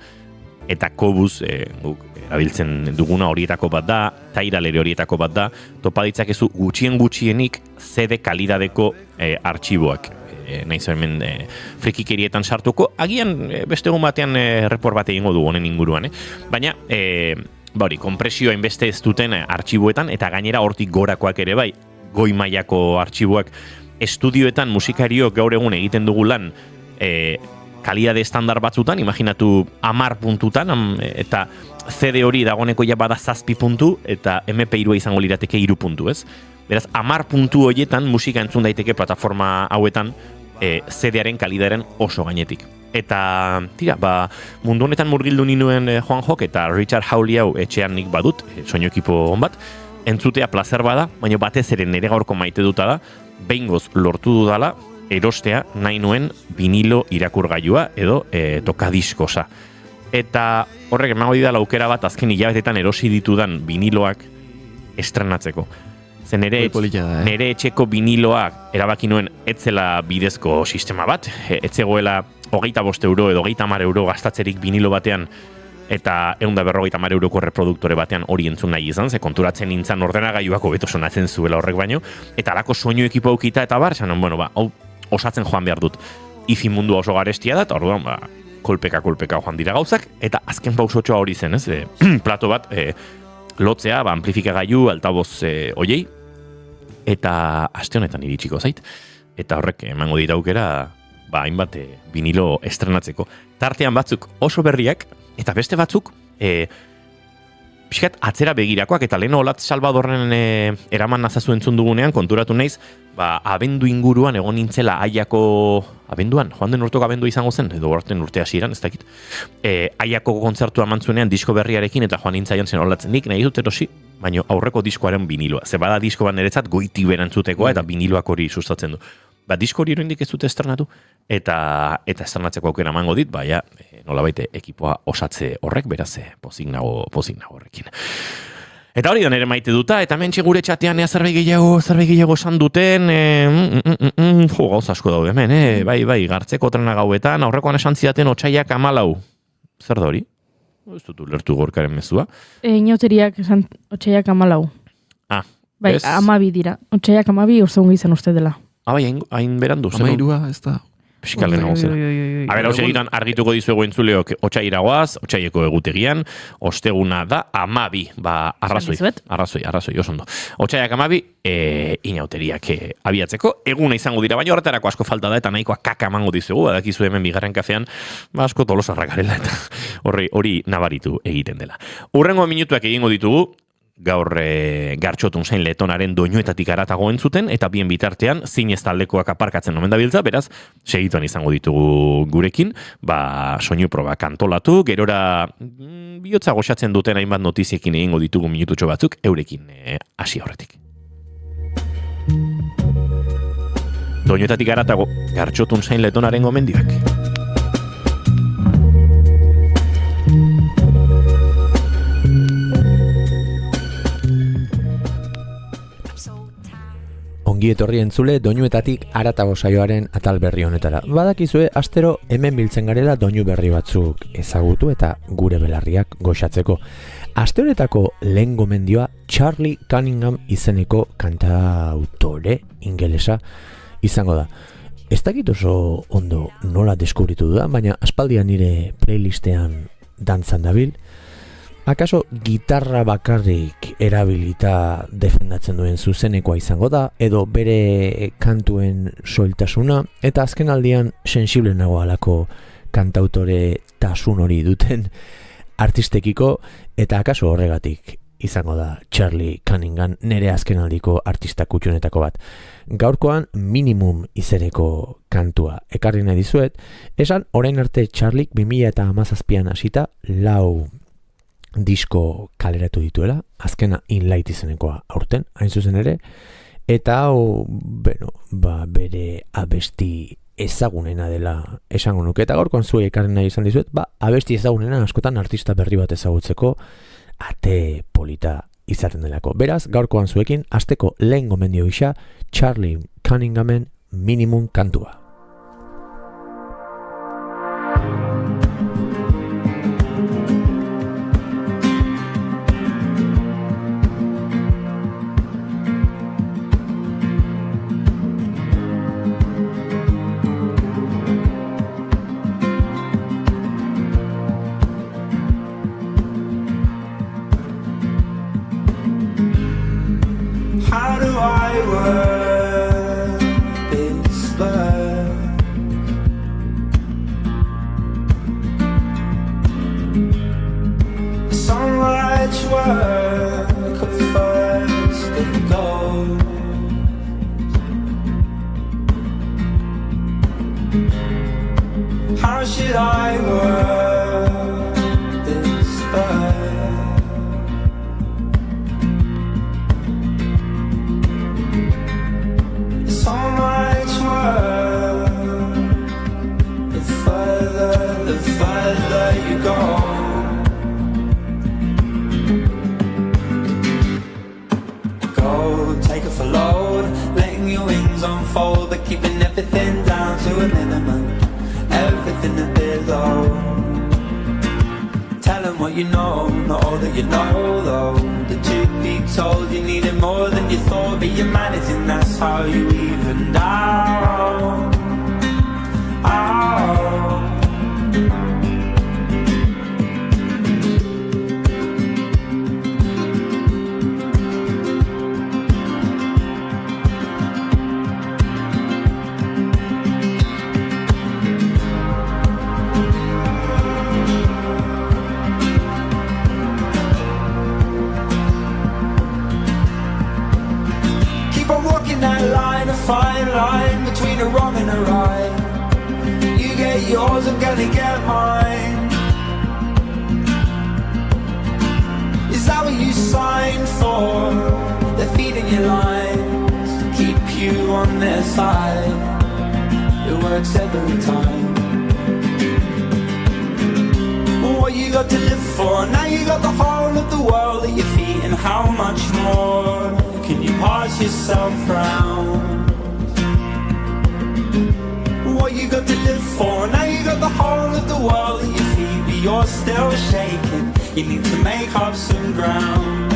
Speaker 2: Eta Qobuz, guk erabiltzen duguna horietako bat da, Tidal ere horietako bat da, topa ditzakezu gutxienik CD kalidadeko artxiboak. Nahiz hemen frikikerietan sartuko, agian beste egun batean report bat egingo du honen inguruan, baina konpresioa inbeste ez duten artxiboetan, eta gainera hortik gorakoak ere bai, goi mailako artxiboak, estudioetan musikariok gaur egun egiten dugu lan, kalidade estandar batzutan, imaginatu 10 puntutan, eta CD hori dagoeneko ja bada 7 puntu, eta MP3 izango lirateke 3 puntu, ez? Beraz, 10 puntu horietan musika entzun daiteke plataforma hauetan CD-aren kalidaren oso gainetik. Eta, mundu honetan murgildu ninuen Juanjok eta Richard Hawley hau etxean nik badut, soinu ekipo hon bat, entzutea plazer bada, baina batez ere nire gaurko maite duta da, behingoz lortu dudala, erostea nahi nuen vinilo irakurgailua edo tokadiskosa. Eta horrek emango didala aukera bat azken hilabetetan erosi ditudan viniloak estrenatzeko. Zen nire etxeko viniloak erabaki nuen etzela bidezko sistema bat, etzegoela 25 euro edo 30 euro gastatzerik vinilo batean eta 150 euroko reproduktore batean hori entzun nahi izan, ze konturatzen nintzen ordenagailuak hobeto sonatzen zuela horrek baino, eta alako soinu ekipo eukita eta esanen, hau osatzen joan behar dut. Ifi mundua oso garestia da, eta orduan, kolpeka joan dira gauzak, eta azken pausotxoa hori zen, ez? Plato bat, lotzea, amplifikagailu, altaboz oiei, eta aste honetan iritsiko zait, eta horrek emango dira aukera, hainbat vinilo estrenatzeko. Tartean batzuk oso berriak, eta beste batzuk, pixkat atzera begirakoak, eta lehen Olatz Salvadorren eraman nazazu entzun dugunean, konturatu naiz, abendu inguruan egon nintzela Aiako, abenduan, joan den urtoko abendua izango zen, edo orten urte hasieran, ez dakit, Aiako kontzertua mantzunean disko berriarekin, eta joan nintzaian zen Olatz, nik nahi dut erosi, baina aurreko diskoaren viniloa. Ze bada disko bat niretzat goiti berantzutekoa, eta viniloak hori sustatzen du. Disko hori eroindik ez dute estrenatu, eta estrenatzeko aukera emango dit, nolabait ekipoa osatze horrek, beraz, pozik nago horrekin. Eta hori da nire maite duta, eta mentxe gure txatean zerbait gehiago esan duten, gauz asko daude hemen, bai, gartzeko trena gauetan, aurrekoan esan zidaten otsaiak 14. Zer da hori? Ez dut ulertu gorkaren mezua.
Speaker 3: Inoteriak esan otsaiak 14. Bai, 12 dira. Otsaiak 12 urzeun izan uste dela.
Speaker 2: Bai, hain berandu.
Speaker 4: 13 ez da.
Speaker 2: Piskalen nago zera. Hau segitan argituko dizuego entzuleok otsairagoaz, otsaieko egutegian, osteguna da 12. Arrazoi, oso ondo. Otsaiak 12, inauteriak abiatzeko. Eguna izango dira, baina horretarako asko falta da, eta nahikoa kaka emango dizuegu, badakizu hemen bigarren kafean, asko tolosarra garela, eta hori nabaritu egiten dela. Hurrengo minutuak egingo ditugu, gaur Gartxotun zain Letonaren doinuetatik aratago entzuten, eta bien bitartean zinez taldekoak aparkatzen omen dabiltza, beraz, segituan izango ditugu gurekin, soinu proba kantolatu, gerora bihotza goxatzen duten hainbat notiziekin egingo ditugu minututxo batzuk, eurekin hasi horretik. Doinuetatik aratago, Gartxotun zain Letonaren gomendioak.
Speaker 8: Ongi etorri entzule doinuetatik haratago saioaren atal berri honetara. Badakizue astero hemen biltzen garela doinu berri batzuk ezagutu eta gure belarriak goxatzeko. Aste honetako lehen gomendioa Charlie Cunningham izeneko kantautore ingelesa izango da. Ez dakit oso ondo nola deskubritu dudan, baina aspaldian nire playlistean dantzan dabil. Akaso gitarra bakarrik erabilita defendatzen duen zuzenekoa izango da, edo bere kantuen soiltasuna, eta azken aldian sensible nago alako kantautore tasun hori duten artistekiko, eta akaso horregatik izango da Charlie Cunningham nere azkenaldiko artista kutxunetako bat. Gaurkoan Minimum izeneko kantua ekarri nahi dizuet, esan orain arte Charlie 2017an hasita 4 disko kaleratu dituela, azkena In Light izenekoa aurten, hain zuzen ere, eta hau, bere abesti ezagunena dela esango nuke, eta gaurkoan zuei ekarri nahi izan dizuet, abesti ezagunena askotan artista berri bat ezagutzeko ate polita izaten delako. Beraz, gaurkoan zuekin, asteko lehen gomendio gisa, Charlie Cunninghamen Minimum kantua.
Speaker 5: How do I word this love? So much work at first it goes. How should I word this love? So much work. The further you go. Go, take it for load, letting your wings unfold, but keeping everything down to a minimum. Everything a bit low. Tell them what you know, not all that you know though. The truth be told, you needed more than you thought, but you're managing, that's how you evened out. That line, a fine line between a wrong and a right. You get yours, I'm gonna get mine. Is that what you signed for? They're feeding you lines to keep you on their side. It works every time. What you got to live for? Now you got the whole of the world at your feet, and how much more can you pass yourself round? What you got to live for? Now you got the whole of the world at your feet, but you're still shaking. You need to make up some ground.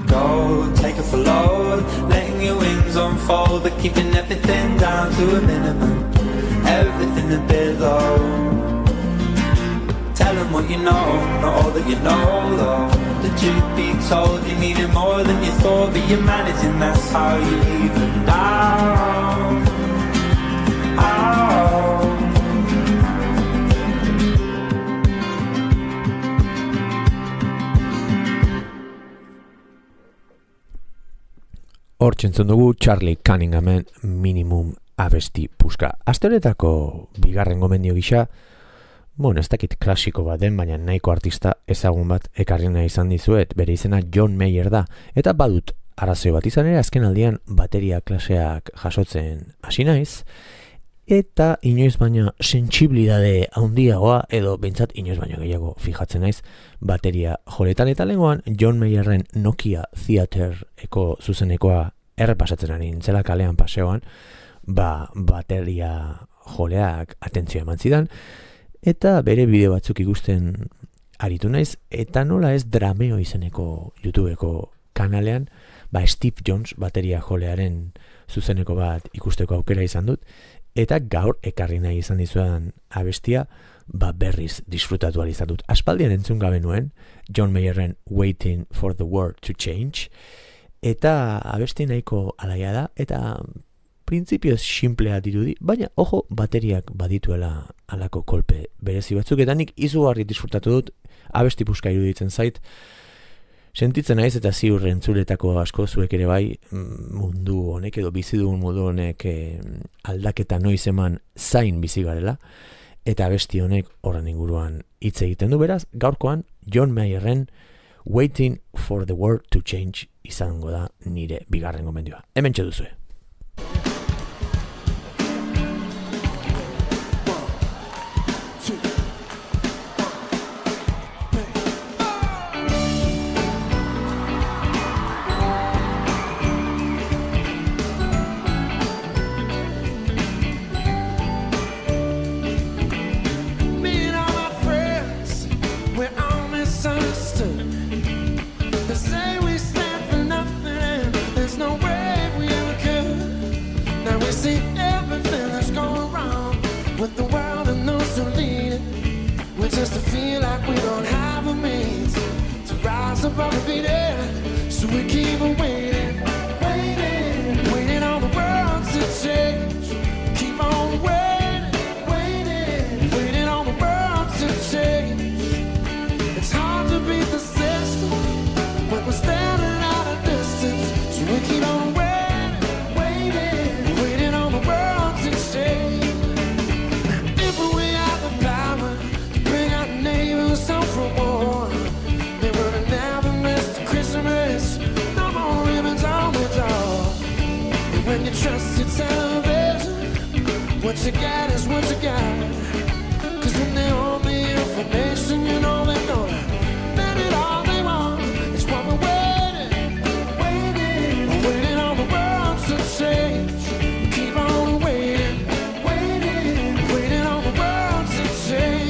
Speaker 5: Go, take it for load, letting your wings unfold, but keeping everything down to a minimum. Everything a bit low. Tell them what you know, not all that you know though. The truth be told, you needed more than you thought, but you're managing, that's how you even down.
Speaker 8: Hortxentzun dugu Charlie Cunninghamen Minimum abesti puska. Aste honetako bigarren gomendio gisa, ez dakit klasiko bat den, baina nahiko artista ezagun bat ekarri nahi izan dizuet, bere izena John Mayer da, eta badut arrazoi bat izan ere, azken aldian bateria klaseak jasotzen hasi naiz, eta inoiz baina sentsibilidade handiagoa, edo behintzat inoiz baina gehiago fijatzen naiz bateria joletan, eta lehengoan John Mayerren Nokia Theater-eko zuzenekoa errepasatzen ari nintzela kalean paseoan, bateria joleak atentzioa eman zidan, eta bere bideo batzuk ikusten aritu naiz, eta nola ez Drameo izeneko YouTubeko kanalean, Steve Jones bateria jolearen zuzeneko bat ikusteko aukera izan dut, eta gaur ekarri nahi izan dizudan abestia berriz disfrutatu ahal izan dut. Aspaldian entzun gabe nuen John Mayerren Waiting for the World to Change, eta abesti nahiko alaia da, eta printzipioz simplea dirudi, baina ojo bateriak badituela alako kolpe berezi batzuk, eta nik izugarri disfrutatu dut, abesti puska iruditzen zait, sentitzen naiz eta ziur entzuletako asko zuek ere bai, mundu honek edo bizi dugun mundu honek aldaketa noiz eman zain bizi garela, eta abesti honek horren inguruan hitz egiten du. Beraz, gaurkoan John Mayerren Waiting for the World to Change izango da nire bigarren gomendioa. Hementxe duzue.
Speaker 9: Just to feel like we don't have a means to rise above the beating, so we keep on waiting, waiting, waiting on the world to change. Keep on waiting, waiting, waiting on the world to change. It's hard to beat the system when we're standing at a distance, so we keep on waiting, waiting, waiting on the world to change. If we had the power neighbors home from war, they would have never missed Christmas. No more ribbons on the door. And when you trust your television, what you get is what you got. Cause when they own the information, you know they're gonna bet it all they want. It's what we're waiting, waiting, waiting on the world to change. Keep on waiting, waiting, waiting on the world to change.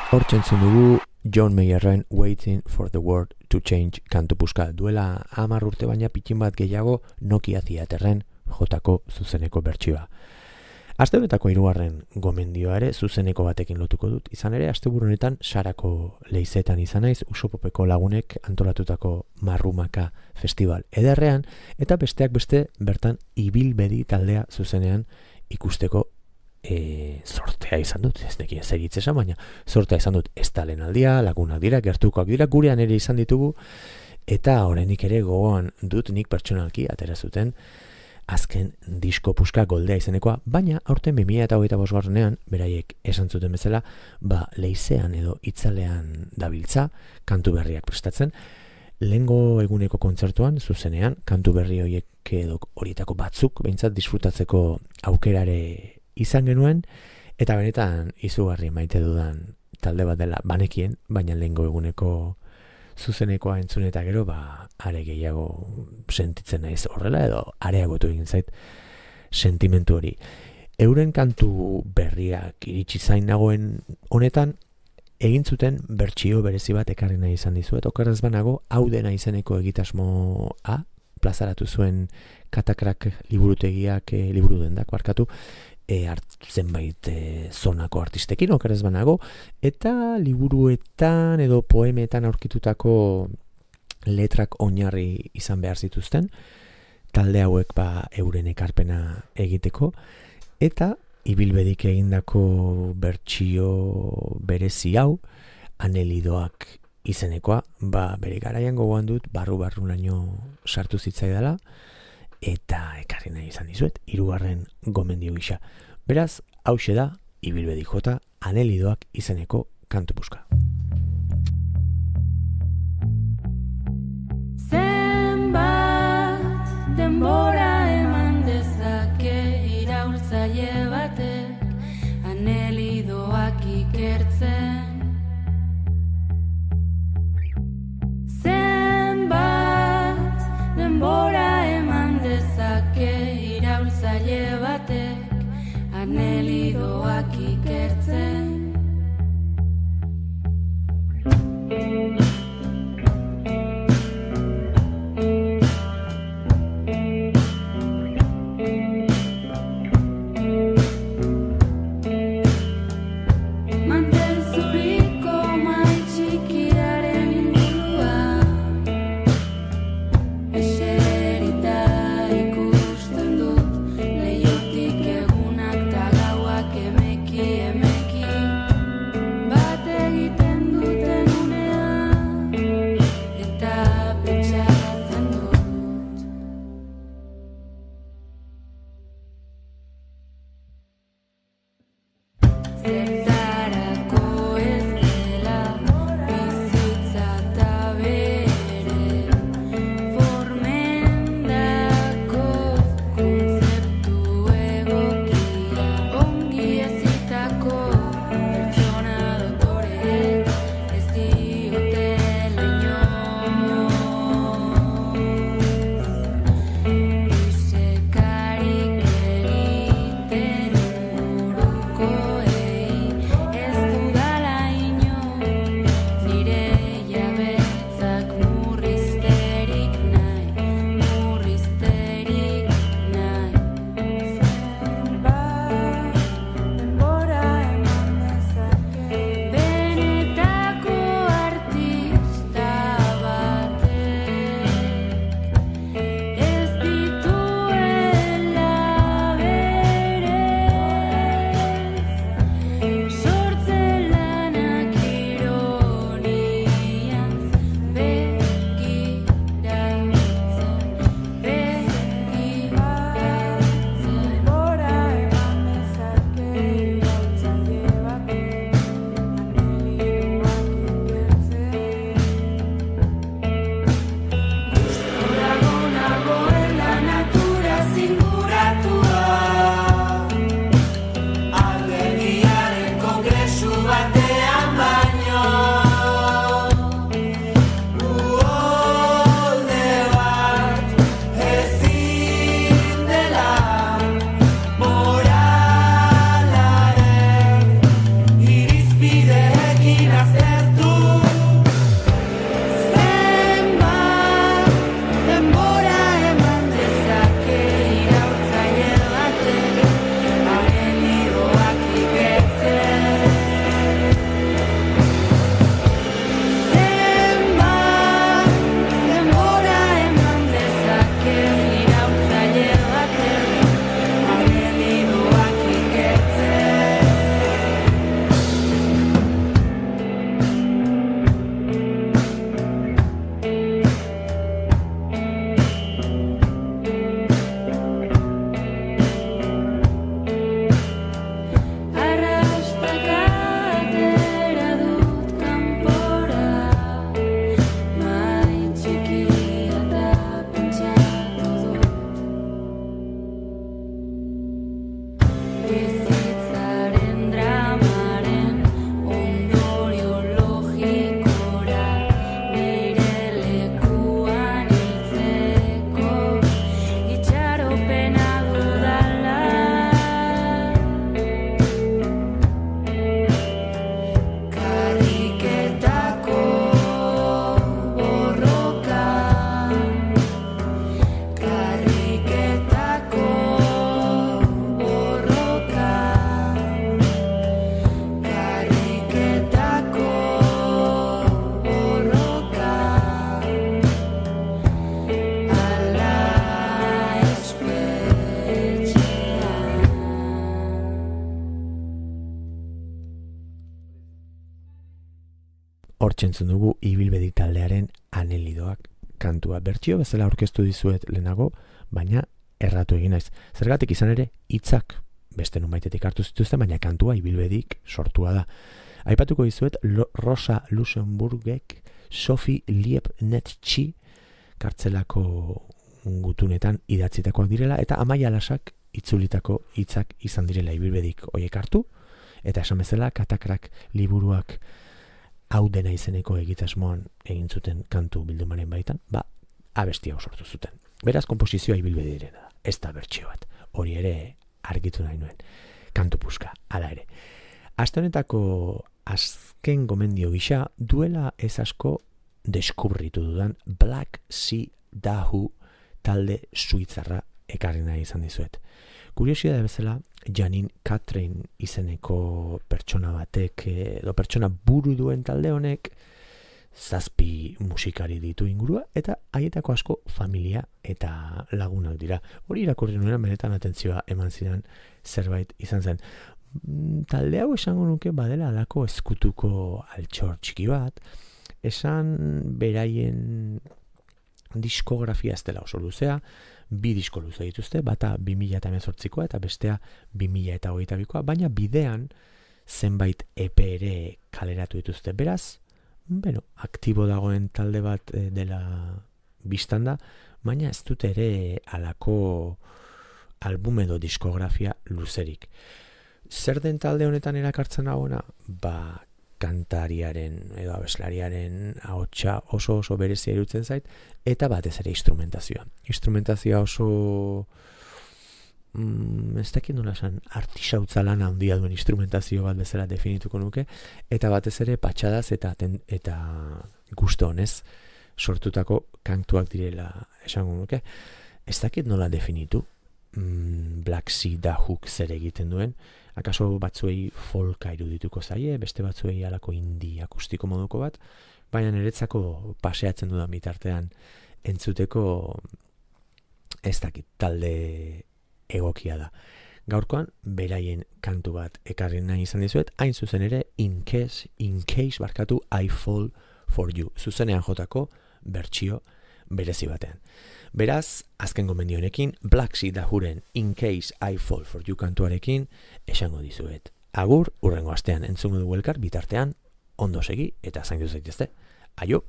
Speaker 8: Hortzentzun dugu John Mayerren Waiting for the World to Change kantu puska. Duela 10 urte baina pitin bat gehiago Nokia Theaterren jotako zuzeneko bertsioa. Aste honetako 3. gomendioa ere zuzeneko batekin lotuko dut. Izan ere, asteburu honetan Sarako leizetan izan naiz Usopopeko lagunek antolatutako Marrumaka festival ederrean, eta besteak beste bertan Ibilbedi taldea zuzenean ikusteko sortea izan dut, ez nekien zer hitz esan, baina sortea izan dut. Ez da lehenaldia, lagunak dira, gertukoak dira, gurean ere izan ditugu, eta oraindik ere gogoan dut nik pertsonalki atera zuten azken disko puska goldea izenekoa, baina aurten 2025 beraiek esan zuten bezala, leizean edo itzalean dabiltza kantu berriak prestatzen. Lehengo eguneko kontzertuan, zuzenean, kantu berri horiek edo horietako batzuk, behintzat disfrutatzeko aukerare izan genuen, eta benetan izugarri maite dudan talde bat dela banekien, baina lehengo eguneko zuzenekoa entzun eta gero, are gehiago sentitzen naiz horrela, edo areagotu egin zait sentimentu hori. Euren kantu berriak iritsi zain nagoen honetan, egin zuten bertsio berezi bat ekarri nahi izan dizuet, okerrez banago, hau dena izeneko egitasmoa plazaratu zuen Katakrak liburutegiak, liburu dendak barkatu, zenbait zonako artistekin, okerrez banago, eta liburuetan edo poemetan aurkitutako letrak oinarri izan behar zituzten, talde hauek euren ekarpena egiteko, eta ibilbedik egindako bertsio berezi hau, Anelidoak izenekoa, bere garaian gogoan dut, barru-barrunaino sartu zitzaidala, eta ekarri nahi izan dizuet, 3. gomendio gisa. Beraz, hauxe da, ibilbedik jota, Anelidoak izeneko kantu puska.
Speaker 7: Zenbat denbora eman dezake iraultzaile batek Anelidoak ikertzen. Zenbat denbora eman dezake iraultzaile batek Anelidoak ikertzen. Eseri
Speaker 8: Hortxentzun dugu ibilbedik taldearen Anelidoak kantua. Bertsio bezala aurkeztu dizuet lehenago, baina erratu egin naiz. Zergatik izan ere, hitzak beste nunbaitetik hartu zituzten, baina kantua ibilbedik sortua da. Aipatuko dizuet Rosa Luxemburgek Sophie Liebnetzi kartzelako gutunetan idatzitakoak direla, eta Amaia Lasak itzulitako hitzak izan direla ibilbedik hoiek hartu, eta esan bezala Katakrak liburuak hau dena izeneko egitasmoan egin zuten kantu bildumaren baitan, abesti hau sortu zuten. Beraz, konposizioa ibilbedi direna da, ez da bertsio bat. Hori ere argitu nahi nuen. Kantu puska, hala ere. Aste honetako azken gomendio gisa, duela ez asko deskubritu dudan Black Sea Dahu talde suitzarra ekarri nahi izan dizuet. Kuriosidade bezala, Janine Catherine izeneko pertsona batek, edo pertsona buru duen talde honek, 7 musikari ditu ingurua, eta haietako asko familia eta lagunak dira. Hori irakurri nuen, benetan atentzioa eman zidan zerbait izan zen. Talde hau esango nuke badela alako ezkutuko altxor txiki bat, esan beraien diskografia ez dela oso luzea, 2 disko luze dituzte, bata 2018koa eta bestea 2022koa, baina bidean zenbait EP ere kaleratu dituzte. Beraz, aktibo dagoen talde bat dela biztanda, baina ez dute ere alako album edo diskografia luzerik. Zer den talde honetan erakartzen hauena? Kantariaren edo abeslariaren ahotsa oso berezia irutzen zait, eta batez ere instrumentazioa. Instrumentazioa oso ez dakit nola esan, artisautza lan handia duen instrumentazio bat bezala definituko nuke, eta batez ere patxadaz eta gusto honez sortutako kantuak direla esango nuke. Ez dakit nola definitu Black Sea Dahuk zer egiten duen. Akaso batzuei folka irudituko zaie, beste batzuei alako indie akustiko moduko bat, baina niretzako paseatzen dudan bitartean entzuteko ez dakit talde egokia da. Gaurkoan, beraien kantu bat ekarri nahi izan dizuet, hain zuzen ere In Case I Fall For You, zuzenean jotako bertsio berezi batean. Beraz, azken gomendionekin, Black Sea Dahuren In Case I Fall For You kantuarekin esango dizuet. Agur, urrengo astean entzungo dugu elkar, bitartean ondo segi eta zaindu zaitezte. Aio!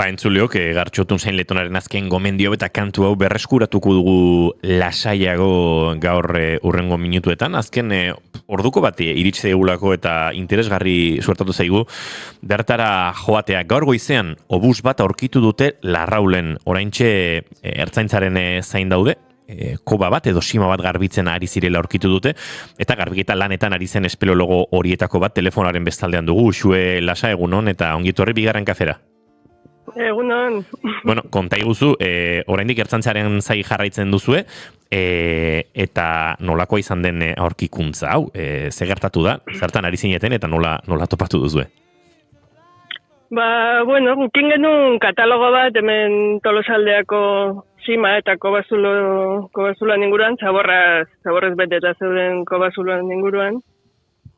Speaker 2: Entzuleok, Gartxotun Zain Letonaren azken gomendio eta kantu hau berreskuratuko dugu lasaiago gaur urrengo minutuetan. Azken orduko bat iritsi zaigulako eta interesgarri suertatu zaigu bertara joatea. Gaur goizean obus bat aurkitu dute Larraulen, oraintxe ertzaintzaren zain daude. Koba bat edo sima bat garbitzen ari zirela aurkitu dute, eta garbiketa lanetan ari zen espeleologo horietako bat telefonaren bestaldean dugu. Xue Lasa, egunon eta ongitu horri bigarren kafera.
Speaker 10: Egunon.
Speaker 2: Bueno, konta iguzu, oraindik ertzaintzaren zai jarraitzen duzue, eta nolakoa izan den aurkikuntza hau, ze gertatu da, zertan ari zineten eta nola topatu duzue?
Speaker 10: Gukin genuen katalogo bat hemen Tolosaldeako sima eta kobazuloan inguruan, zaborrez beteta zeuden kobazuloan inguruan.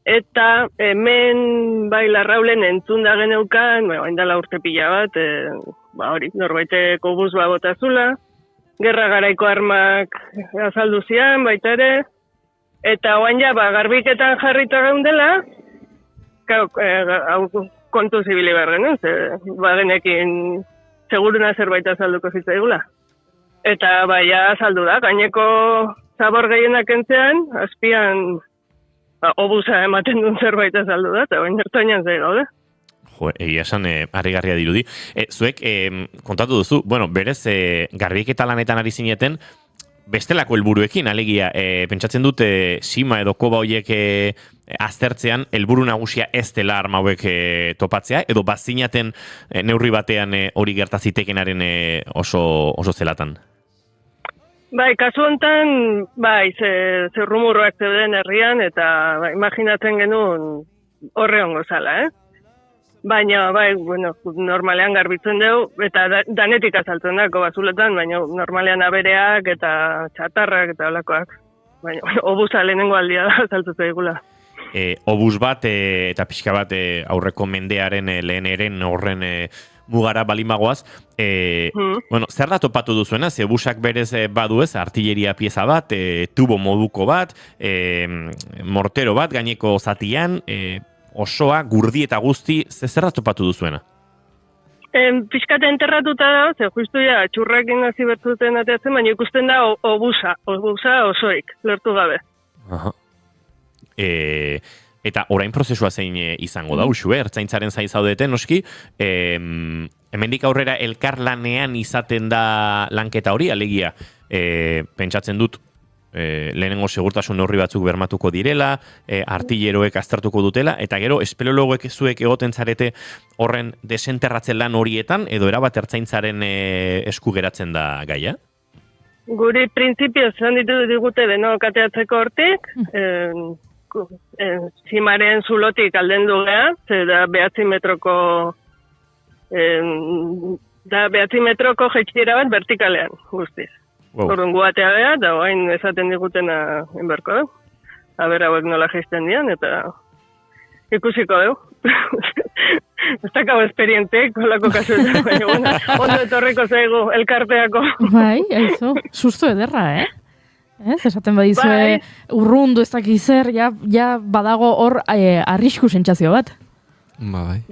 Speaker 10: Eta hemen Larraulen entzun da geneukan, haindala urte pila bat, hori, norbaiteko bus botazula, gerra garaiko armak azaldu zian, baita ere, eta oain ja, garbiketan jarrita geundela, kontu zibili behar genuen, genekin seguruna zerbait azalduko zitzaigula. Eta azaldu da, gaineko zabor gehienak entzean, azpian obusa ematen duen zerbait azaldu da, eta bain ertainan zei gaude.
Speaker 2: Egia esan, harrigarria dirudi. Zuek, kontatu duzu, berez, garbiketa lanetan ari zineten, bestelako helburuekin, alegia, pentsatzen dute sima edo koba horiek aztertzean, helburu nagusia ez dela arma hauek topatzea, edo bazinaten neurri batean hori gertazitekenaren oso zelatan?
Speaker 10: Kasu honetan, zerrumurroak zeuden herrian, eta imaginatzen genuen horre ongo zala, Baina, normalean garbitzen dugu, eta danetik azaltzen dako bazuletan, baina normalean abereak eta txatarrak eta olakoak. baina obusa lehenengo aldia da, saltu zaigula.
Speaker 2: Obus bat eta pixka bat aurreko mendearen leheneren horren mugara balimagoaz. Bueno, zer da topatu duzuena? Ze obusak berez badu ez, artilleria pieza bat, tubo moduko bat, mortero bat, gaineko zatian, osoa, gurdi eta guzti, zer da topatu duzuena?
Speaker 10: Pixkate enterratuta da, ze justu ja, txurrakin hasi bertzuten ateatzen, baina ikusten da obusa osoik, lertu gabe.
Speaker 2: Aha. Eta orain prozesua zein izango da, Uxue, ertzaintzaren zai zaudete, noski, hemendik aurrera elkarlanean izaten da lanketa hori, alegia, pentsatzen dut, lehenengo segurtasun neurri batzuk bermatuko direla, artilleroek aztertuko dutela, eta gero espeleologoek zuek egoten zarete horren desenterratzen lan horietan, edo erabat ertzaintzaren esku geratzen da gaia?
Speaker 10: Guri printzipioz zan digute denok ateatzeko hortik, zimaren zulotik aldendu geha, ze da 9 metroko jaitsiera bat vertikalean, guztiz.
Speaker 2: Wow.
Speaker 10: Orduan guatea beha, eta oain esaten digutena enberko du. Aber hauek nola jaisten dian, eta ikusiko du. Ez dakau esperientek, kolako kasuetan, baina bueno, ondo etorriko zaigu elkarteako.
Speaker 3: Bai, aizu, susto ederra, Ez, esaten badizue urrundu ez dakiz zer, ja badago hor arrisku sentsazio bat.
Speaker 10: Bai,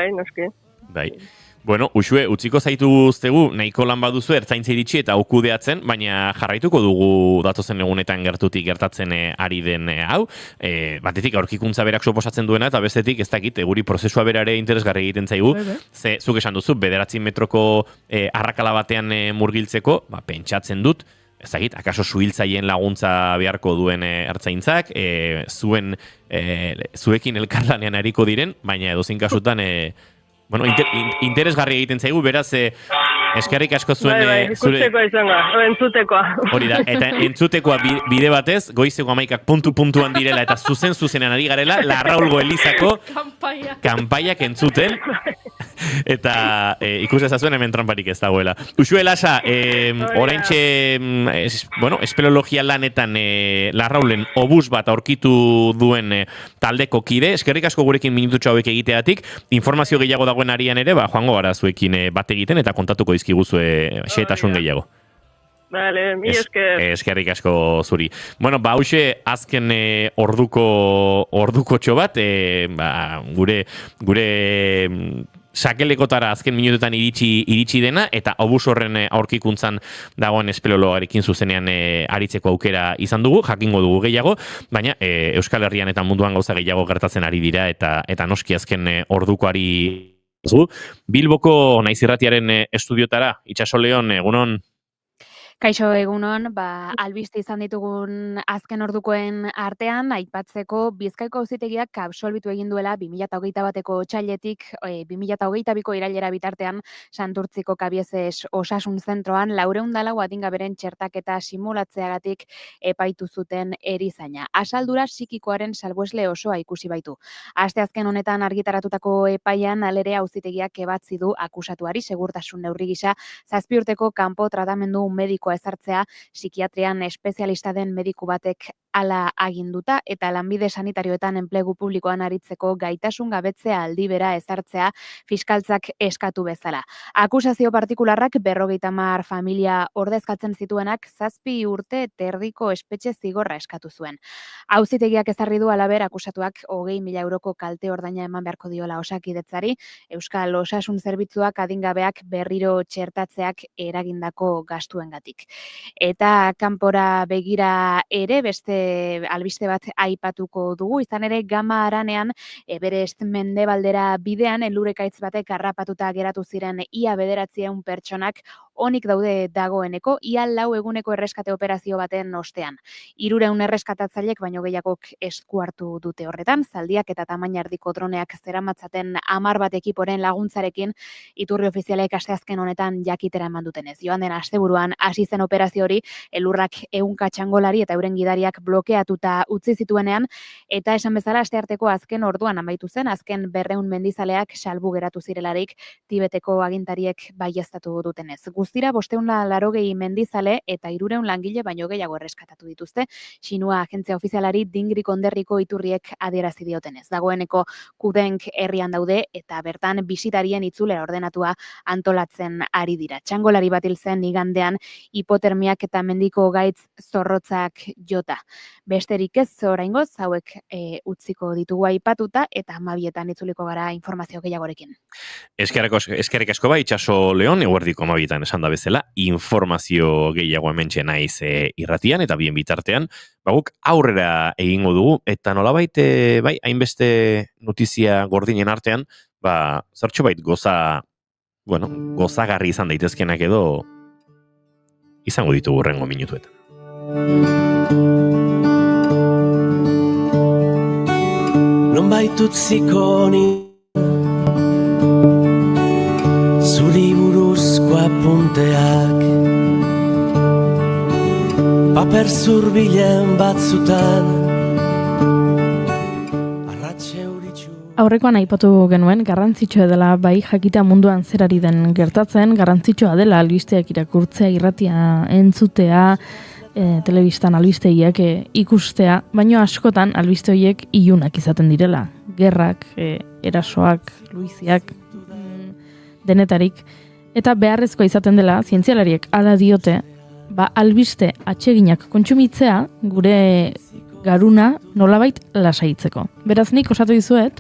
Speaker 10: noski.
Speaker 2: Bai. Bueno, Uxue, utziko zaituztegu, nahiko lan baduzu ertzaintza iritsi eta okudeatzen, baina jarraituko dugu datozen egunetan gertatzen ari den hau. Batetik aurkikuntza berak suposatzen duena, eta bestetik ez dakit, guri prozesua berare interesgarri egiten zaigu. Ze, zuk esan duzu, 9 metroko arrakala batean murgiltzeko, pentsatzen dut, ez dakit, akaso suhiltzaien laguntza beharko duen ertzaintzak, zuekin elkarlanean ariko diren, baina edozein kasutan, bueno, interesgarri egiten zaigu, beraz, eskerrik asko zuen...
Speaker 10: Bai, ikusteko izango, entzutekoa.
Speaker 2: Hori da, eta entzutekoa bide batez, goizeko 11 puntuan direla, eta zuzenean ari garela, Larraulgo Elizako kanpaiak entzuten, eta ikus ezazuen hemen tramparik ez dagoela. Uxue Lasa, oraintxe, espeleologia lanetan Larraulen obus bat aurkitu duen taldeko kide, eskerrik asko gurekin minututxo hauek egiteatik, informazio gehiago dagoen arian ere, joango gara zuekin bat egiten, eta kontatuko dizkiguzue xetasun gehiago.
Speaker 10: Vale, mi esker.
Speaker 2: Eskerrik asko zuri. Bueno, hauxe azken orduko txobat, gure sakelekotara azken minututan iritsi dena, eta obus horren aurkikuntzan dagoen espeleologarekin zuzenean aritzeko aukera izan dugu, jakingo dugu gehiago, baina Euskal Herrian eta munduan gauza gehiago gertatzen ari dira, eta noski azken ordukoari Bilboko Naiz Irratiaren estudiotara, Itxaso Leon, egunon?
Speaker 11: Kaixo egunon, albiste izan ditugun azken ordukoen artean, aipatzeko Bizkaiko Auzitegiak absolbitu egin duela 2021ko otsailetik 2022ko irailera bitartean Santurtziko Kabiezes Osasun Zentroan 404 adingaberen txertaketa simulatzeagatik epaitu zuten erizaina. Asaldura psikikoaren salbuesle osoa ikusi baitu. Asteazken honetan argitaratutako epaian alere Auzitegiak ebatzi du akusatuari segurtasun neurri gisa 7 urteko kanpo tratamendu mediko ezartzea psikiatrian espezialista den mediku batek hala aginduta eta lanbide sanitarioetan enplegu publikoan aritzeko gaitasun gabetzea aldi bera ezartzea fiskaltzak eskatu bezala. Akusazio partikularrak 50 familia ordezkatzen zituenak 7 urte eta erdiko espetxe zigorra eskatu zuen. Auzitegiak ezarri du halaber akusatuak 20.000 euroko kalte ordaina eman beharko diola Osakidetzari, Euskal Osasun Zerbitzuak adingabeak berriro txertatzeak eragindako gastuengatik. Eta kanpora begira ere beste albiste bat aipatuko dugu, izan ere Gama Aranean Everest mendebaldera bidean elurrekaitz batek harrapatuta geratu ziren ia 900 pertsonak onik daude dagoeneko, ia 4 eguneko erreskate operazio baten ostean. 300 erreskatatzailek baino gehiagok esku hartu dute horretan, zaldiak eta tamaina erdiko droneak zeramatzaten 10 bat ekiporen laguntzarekin iturri ofizialek asteazken honetan jakitera eman dutenez. Joan den asteburuan hasi zen operazio hori, elurrak 100 txangolari eta euren gidariak blokeatuta utzi zituenean, eta esan bezala astearteko azken orduan amaitu zen, azken 200 mendizaleak salbu geratu zirelarik Tibeteko agintariek baieztatu dutenez. Guztira 580 mendizale eta 300 langile baino gehiago erreskatatu dituzte, Xinua agentzia ofizialari Dingri konderriko iturriek adierazi diotenez. Dagoeneko Kudenk herrian daude eta bertan bisitarien itzulera ordenatua antolatzen ari dira. Txangolari bat hil zen igandean hipotermiak eta mendiko gaitz zorrotzak jota. Besterik ez oraingoz hauek utziko ditugu aipatuta eta 12etan itzuliko gara informazio gehiagorekin.
Speaker 2: Eskerrik asko bai, Itxaso Leon, eguerdiko 12etan esan da bezala, informazio gehiago hementxe naiz irratian eta bien bitartean, guk aurrera egingo dugu, eta nolabait, bai, hainbeste notizia gordinen artean, zertxo bait gozagarri izan daitezkenak edo izango ditugu hurrengo minutuetan.
Speaker 12: Nonbait utziko ni zuri buruzko apunteak paper zurbilen batzutan arratxe uritxu.
Speaker 3: Aurrekoan aipatu genuen garrantzitsua dela bai jakita munduan zerari den gertatzen, garrantzitsua dela albisteak irakurtzea, irratia entzutea, telebistan albistegiak ikustea, baino askotan albiste horiek ilunak izaten direla. Gerrak, erasoak, luiziak, denetarik. Eta beharrezkoa izaten dela, zientzialariek hala diote, albiste atseginak kontsumitzea gure garuna nolabait lasaitzeko. Beraz nik osatu dizuet,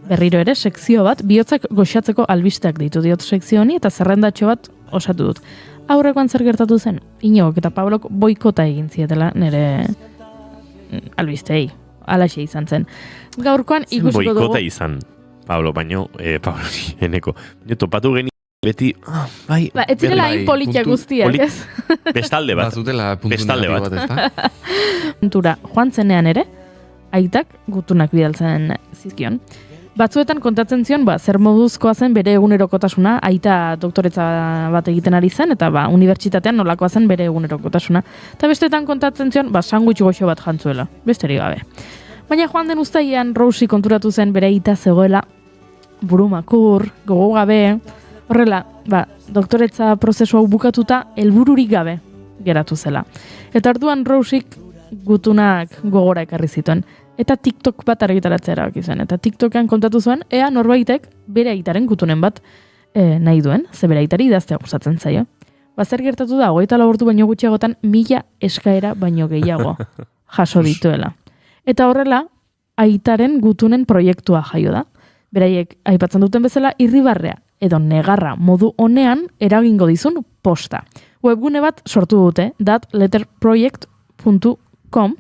Speaker 3: berriro ere, sekzio bat, bihotzak goxatzeko albisteak ditu diot sekzio honi, eta zerrendatxo bat osatu dut. Aurrekoan zer gertatu zen, Iñogok eta Pablok boikota egin zietela nire albistei, alaxe izan zen. Gaurkoan ikusiko dugu...
Speaker 2: Boikota izan, Pablo, baino, Pablo, eneko, topatu geni beti, bai...
Speaker 3: ez zirela hain politia guztiak, ez?
Speaker 2: Bestalde bat. Bestalde bat.
Speaker 3: Puntura, joan zenean ere, aitak gutunak bidaltzen zizkion. Batzuetan kontatzen zion, zer moduzkoa zen bere egunerokotasuna, aita doktoretza bat egiten ari zen, eta unibertsitatean nolakoa zen bere egunerokotasuna. Eta bestetan kontatzen zion, sandwich goxo bat jantzuela, besterik gabe. Baina joan den uztailean Rosie konturatu zen bere aita zegoela, burumakur, gogo gabe, horrela, doktoretza prozesu hau bukatuta, helbururik gabe geratu zela. Eta orduan Rosiek gutunak gogora ekarri zituen. Eta TikTok bat argitaratzea erabaki zen. Eta TikTokean kontatu zuen, ea norbaitek bere aitaren gutunen bat nahi duen, ze bere aitari idaztea gustatzen zaio. Zer gertatu da, 24 ordu baino gutxiagotan 1000 eskaera baino gehiago jaso dituela. Eta horrela, aitaren gutunen proiektua jaio da. Beraiek aipatzen duten bezala, irribarrea edo negarra modu honean eragingo dizun posta. Webgune bat sortu dute, thatletterproject.com,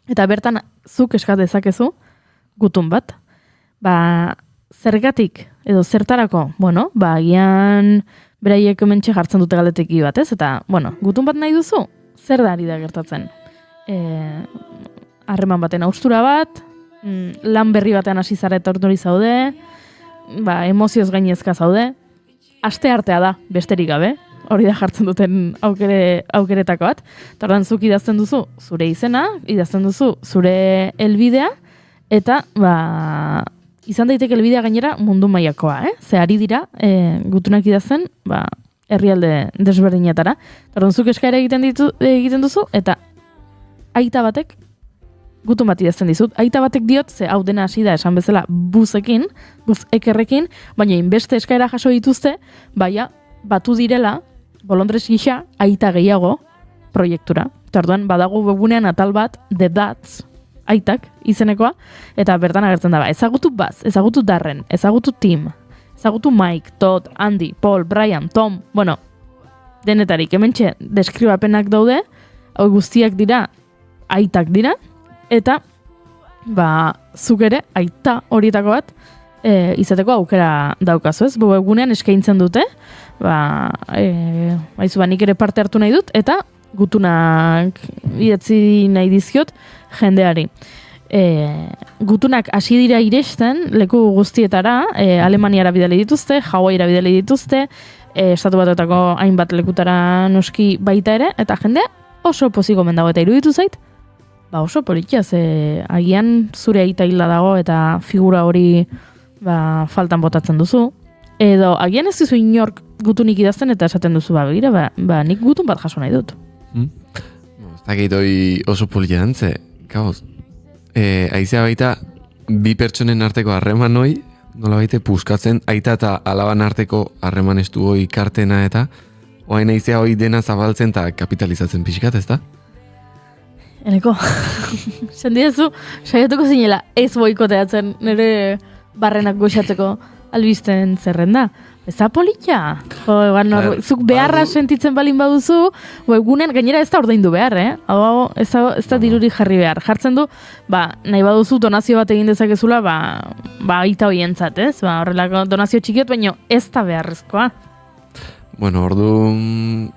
Speaker 3: eta bertan zuk eskat dezakezu gutun bat. Zergatik edo zertarako, agian beraiek hementxe jartzen dute galdeteki bat, ez? Eta, gutun bat nahi duzu, zer da ari da gertatzen? Harreman baten haustura bat, lan berri batean hasi zara eta orduri zaude, emozioz gainezka zaude, aste artea da, besterik gabe, hori da jartzen duten aukeretako bat. Tardan zuk idazten duzu zure izena, idazten duzu zure helbidea, eta izan daiteke helbidea gainera mundu mailakoa, Ze ari dira gutunak idazten, herrialde desberdinetara. Tardan zuk eskaera egiten duzu, eta aita batek gutun bat idazten dizut. Aita batek diot, ze hau dena hasi da esan bezala buz ekerrekin, baina inbeste eskaera jaso dituzte, batu direla, bolondrez gisa, aita gehiago proiektura. Tarduan, badago webunean atal bat, The Dats, aitak izenekoa, eta bertan agertzen da, ezagutu Baz, ezagutu Darren, ezagutu Tim, ezagutu Mike, Todd, Andy, Paul, Brian, Tom, denetarik, hementxe deskribapenak daude, hau guztiak dira, aitak dira, eta, zuk ere, aita horietako bat, izateko aukera daukazu, ez? Webunean eskaintzen dute, nik ere parte hartu nahi dut, eta gutunak idatzi nahi dizkiot jendeari. Gutunak hasi dira iresten leku guztietara, Alemaniara bidali dituzte, Hawaiira bidali dituzte, Estatu Batuetako hainbat lekutara noski baita ere, eta jendea oso pozik omen dago, eta iruditu zait, Ba oso politia, ze agian zure aita hilda dago eta figura hori faltan botatzen duzu. Edo agian ez duzu inork gutunik idazten eta esaten duzu, ba, nik gutun bat jaso nahi dut.
Speaker 4: Ez dakit hoi oso politia dantze, kaoz. Aizea baita, bi pertsonen arteko harreman hoi, nola baite puskatzen, aita eta alaban arteko harreman estu hoi kartena eta oain aizea hoi dena zabaltzen eta kapitalizatzen pixkat, ez da?
Speaker 3: Eneko, sendidezu, saiatuko zinela ez boikoteatzen nire barrenak goxatzeko albisten zerrenda. Ez da politia. Zuk beharra sentitzen balin baduzu, webgunean gainera ez da ordaindu behar, Hau, ez da diruri jarri behar. Jartzen du, nahi baduzu donazio bat egin dezakezula, aita hoientzat, ez? Horrelako donazio txikiot, baino ez da beharrezkoa.
Speaker 4: Bueno, orduan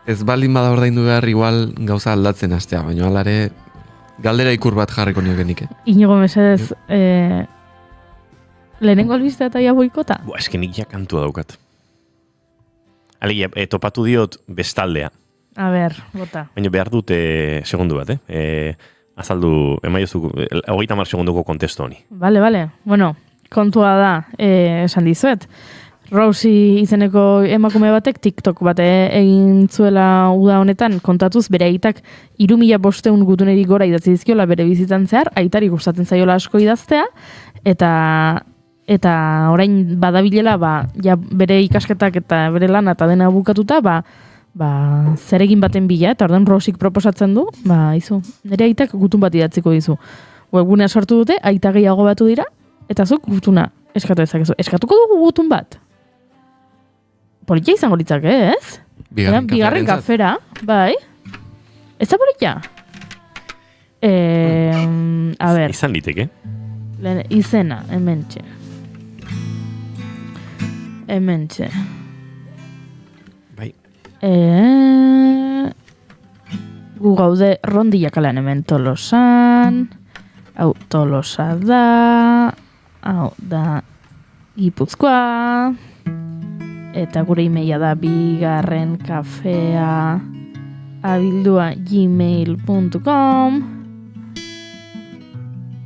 Speaker 4: ez baldin bada ordaindu behar igual gauza aldatzen hastea, baina alare galdera ikur bat jarriko niokenik.
Speaker 3: Inigo mesedez, lehenengo albistea eta ia boikota?
Speaker 2: Esken nik ja kantua daukat. Alegia, topatu diot bestaldea.
Speaker 3: A ber, bota.
Speaker 2: Baina behar dut segundu bat, azaldu, emaiozu, 30 segunduko kontestu honi.
Speaker 3: Bale. Bueno, kontua da, esan dizuet. Rosie izeneko emakume batek TikTok bate egin zuela uda honetan kontatuz bere aitak 3.500 gutuneri gora idatzi dizkiola bere bizitzan zehar, aitari gustatzen zaiola asko idaztea, eta orain badabilela ja bere ikasketak eta bere lana eta dena bukatuta, zeregin baten bila, eta orduan Rosik proposatzen du, izu, nire aitak gutun bat idatziko dizu. Webgunea sortu dute, aita gehiago batu dira, eta zuk gutuna eskatu dezakezu. Eskatuko dugu gutun bat? Politia izango litzake, ez? Bigarren kafera, bai. Ez da politia? A ber.
Speaker 2: Izan liteke?
Speaker 3: Izena, hementxe.
Speaker 2: Bai.
Speaker 3: Gu gaude Rondia kalean hemen Tolosan. Hau Tolosa da. Hau da Gipuzkoa. Eta gure emaila da bigarren kafea abildua gmail.com.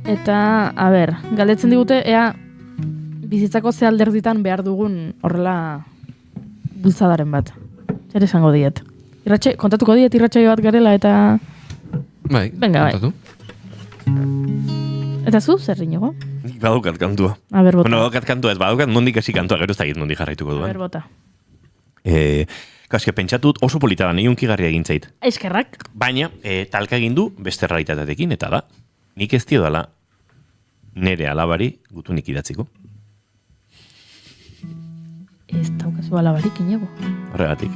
Speaker 3: Eta, a ber, galdetzen digute, ea bizitzako ze alderditan behar dugun horrela bultzadaren bat. Zer esango diet? Kontatuko diet irratsaio bat garela eta...
Speaker 4: Bai, kontatu.
Speaker 3: Eta zu, zer inigo?
Speaker 2: Nik badukat kantua.
Speaker 3: A ber, bota.
Speaker 2: Bueno, badukat kantua ez, badukat nondik hasi kantua, gero ez da nondik jarraituko duen.
Speaker 3: A ber, bota.
Speaker 2: Kaske, pentsatut oso polita da, nahi unkigarria egin zait.
Speaker 3: Eskerrak.
Speaker 2: Baina, talka egin du beste realitateekin, eta da, nik ez dio dala nere alabari gutunik idatziko.
Speaker 3: Ez daukazu alabarik, inigo.
Speaker 2: Horregatik.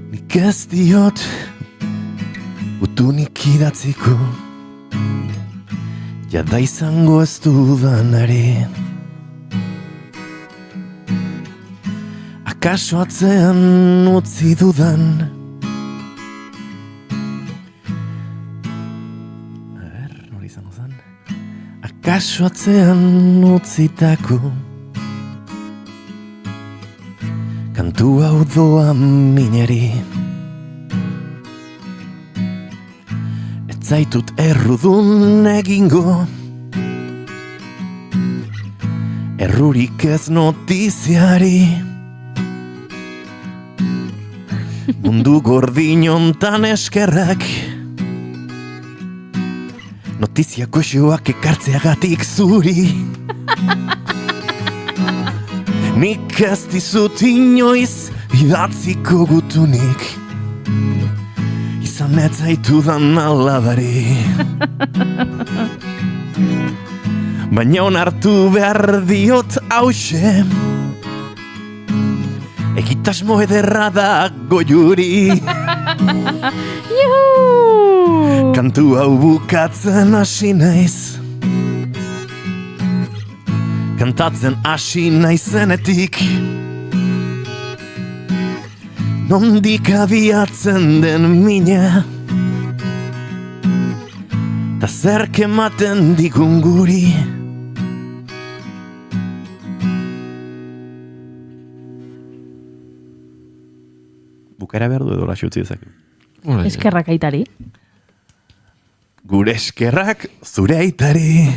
Speaker 12: Nik ez diot gutunik idatziko, jada izango ez dudanari. Akaso atzean utzi dudan, nori izango zen? Akaso atzean utzitako, kantu hau doa mineri. Zaitut errudun egingo, errurik ez notiziari. Mundu gordin hontan eskerrak, notizia goxoak ekartzeagatik zuri. Nik ez dizut inoiz idatziko gutunik, izan ez zaitudan alabari. Baina onartu behar diot hause, egitasmo ederra da goiuri. Kantu hau bukatzen hasi naiz, kantatzen hasi naizenetik, nondik abiatzen den mina, ta zerk ematen digun guri.
Speaker 2: bukaera behar du edo laxi utzi dezake.
Speaker 3: Eskerrak aitari.
Speaker 2: Gure eskerrak zure aitari.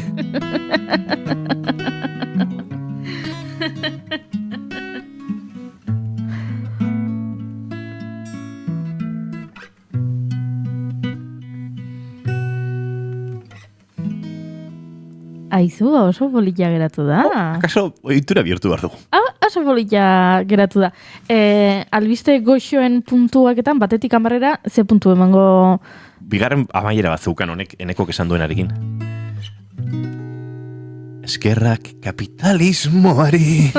Speaker 3: Aizu, oso polita geratu da.
Speaker 2: Akaso, ohitura bihurtu behar dugu.
Speaker 3: Oso polita geratu da. Albiste goxoen puntuaketan, batetik amarrera, ze puntu emango...
Speaker 2: Bigarren amaiera bat zeukan honek, enekok esan duenarekin. Eskerrak kapitalismoari.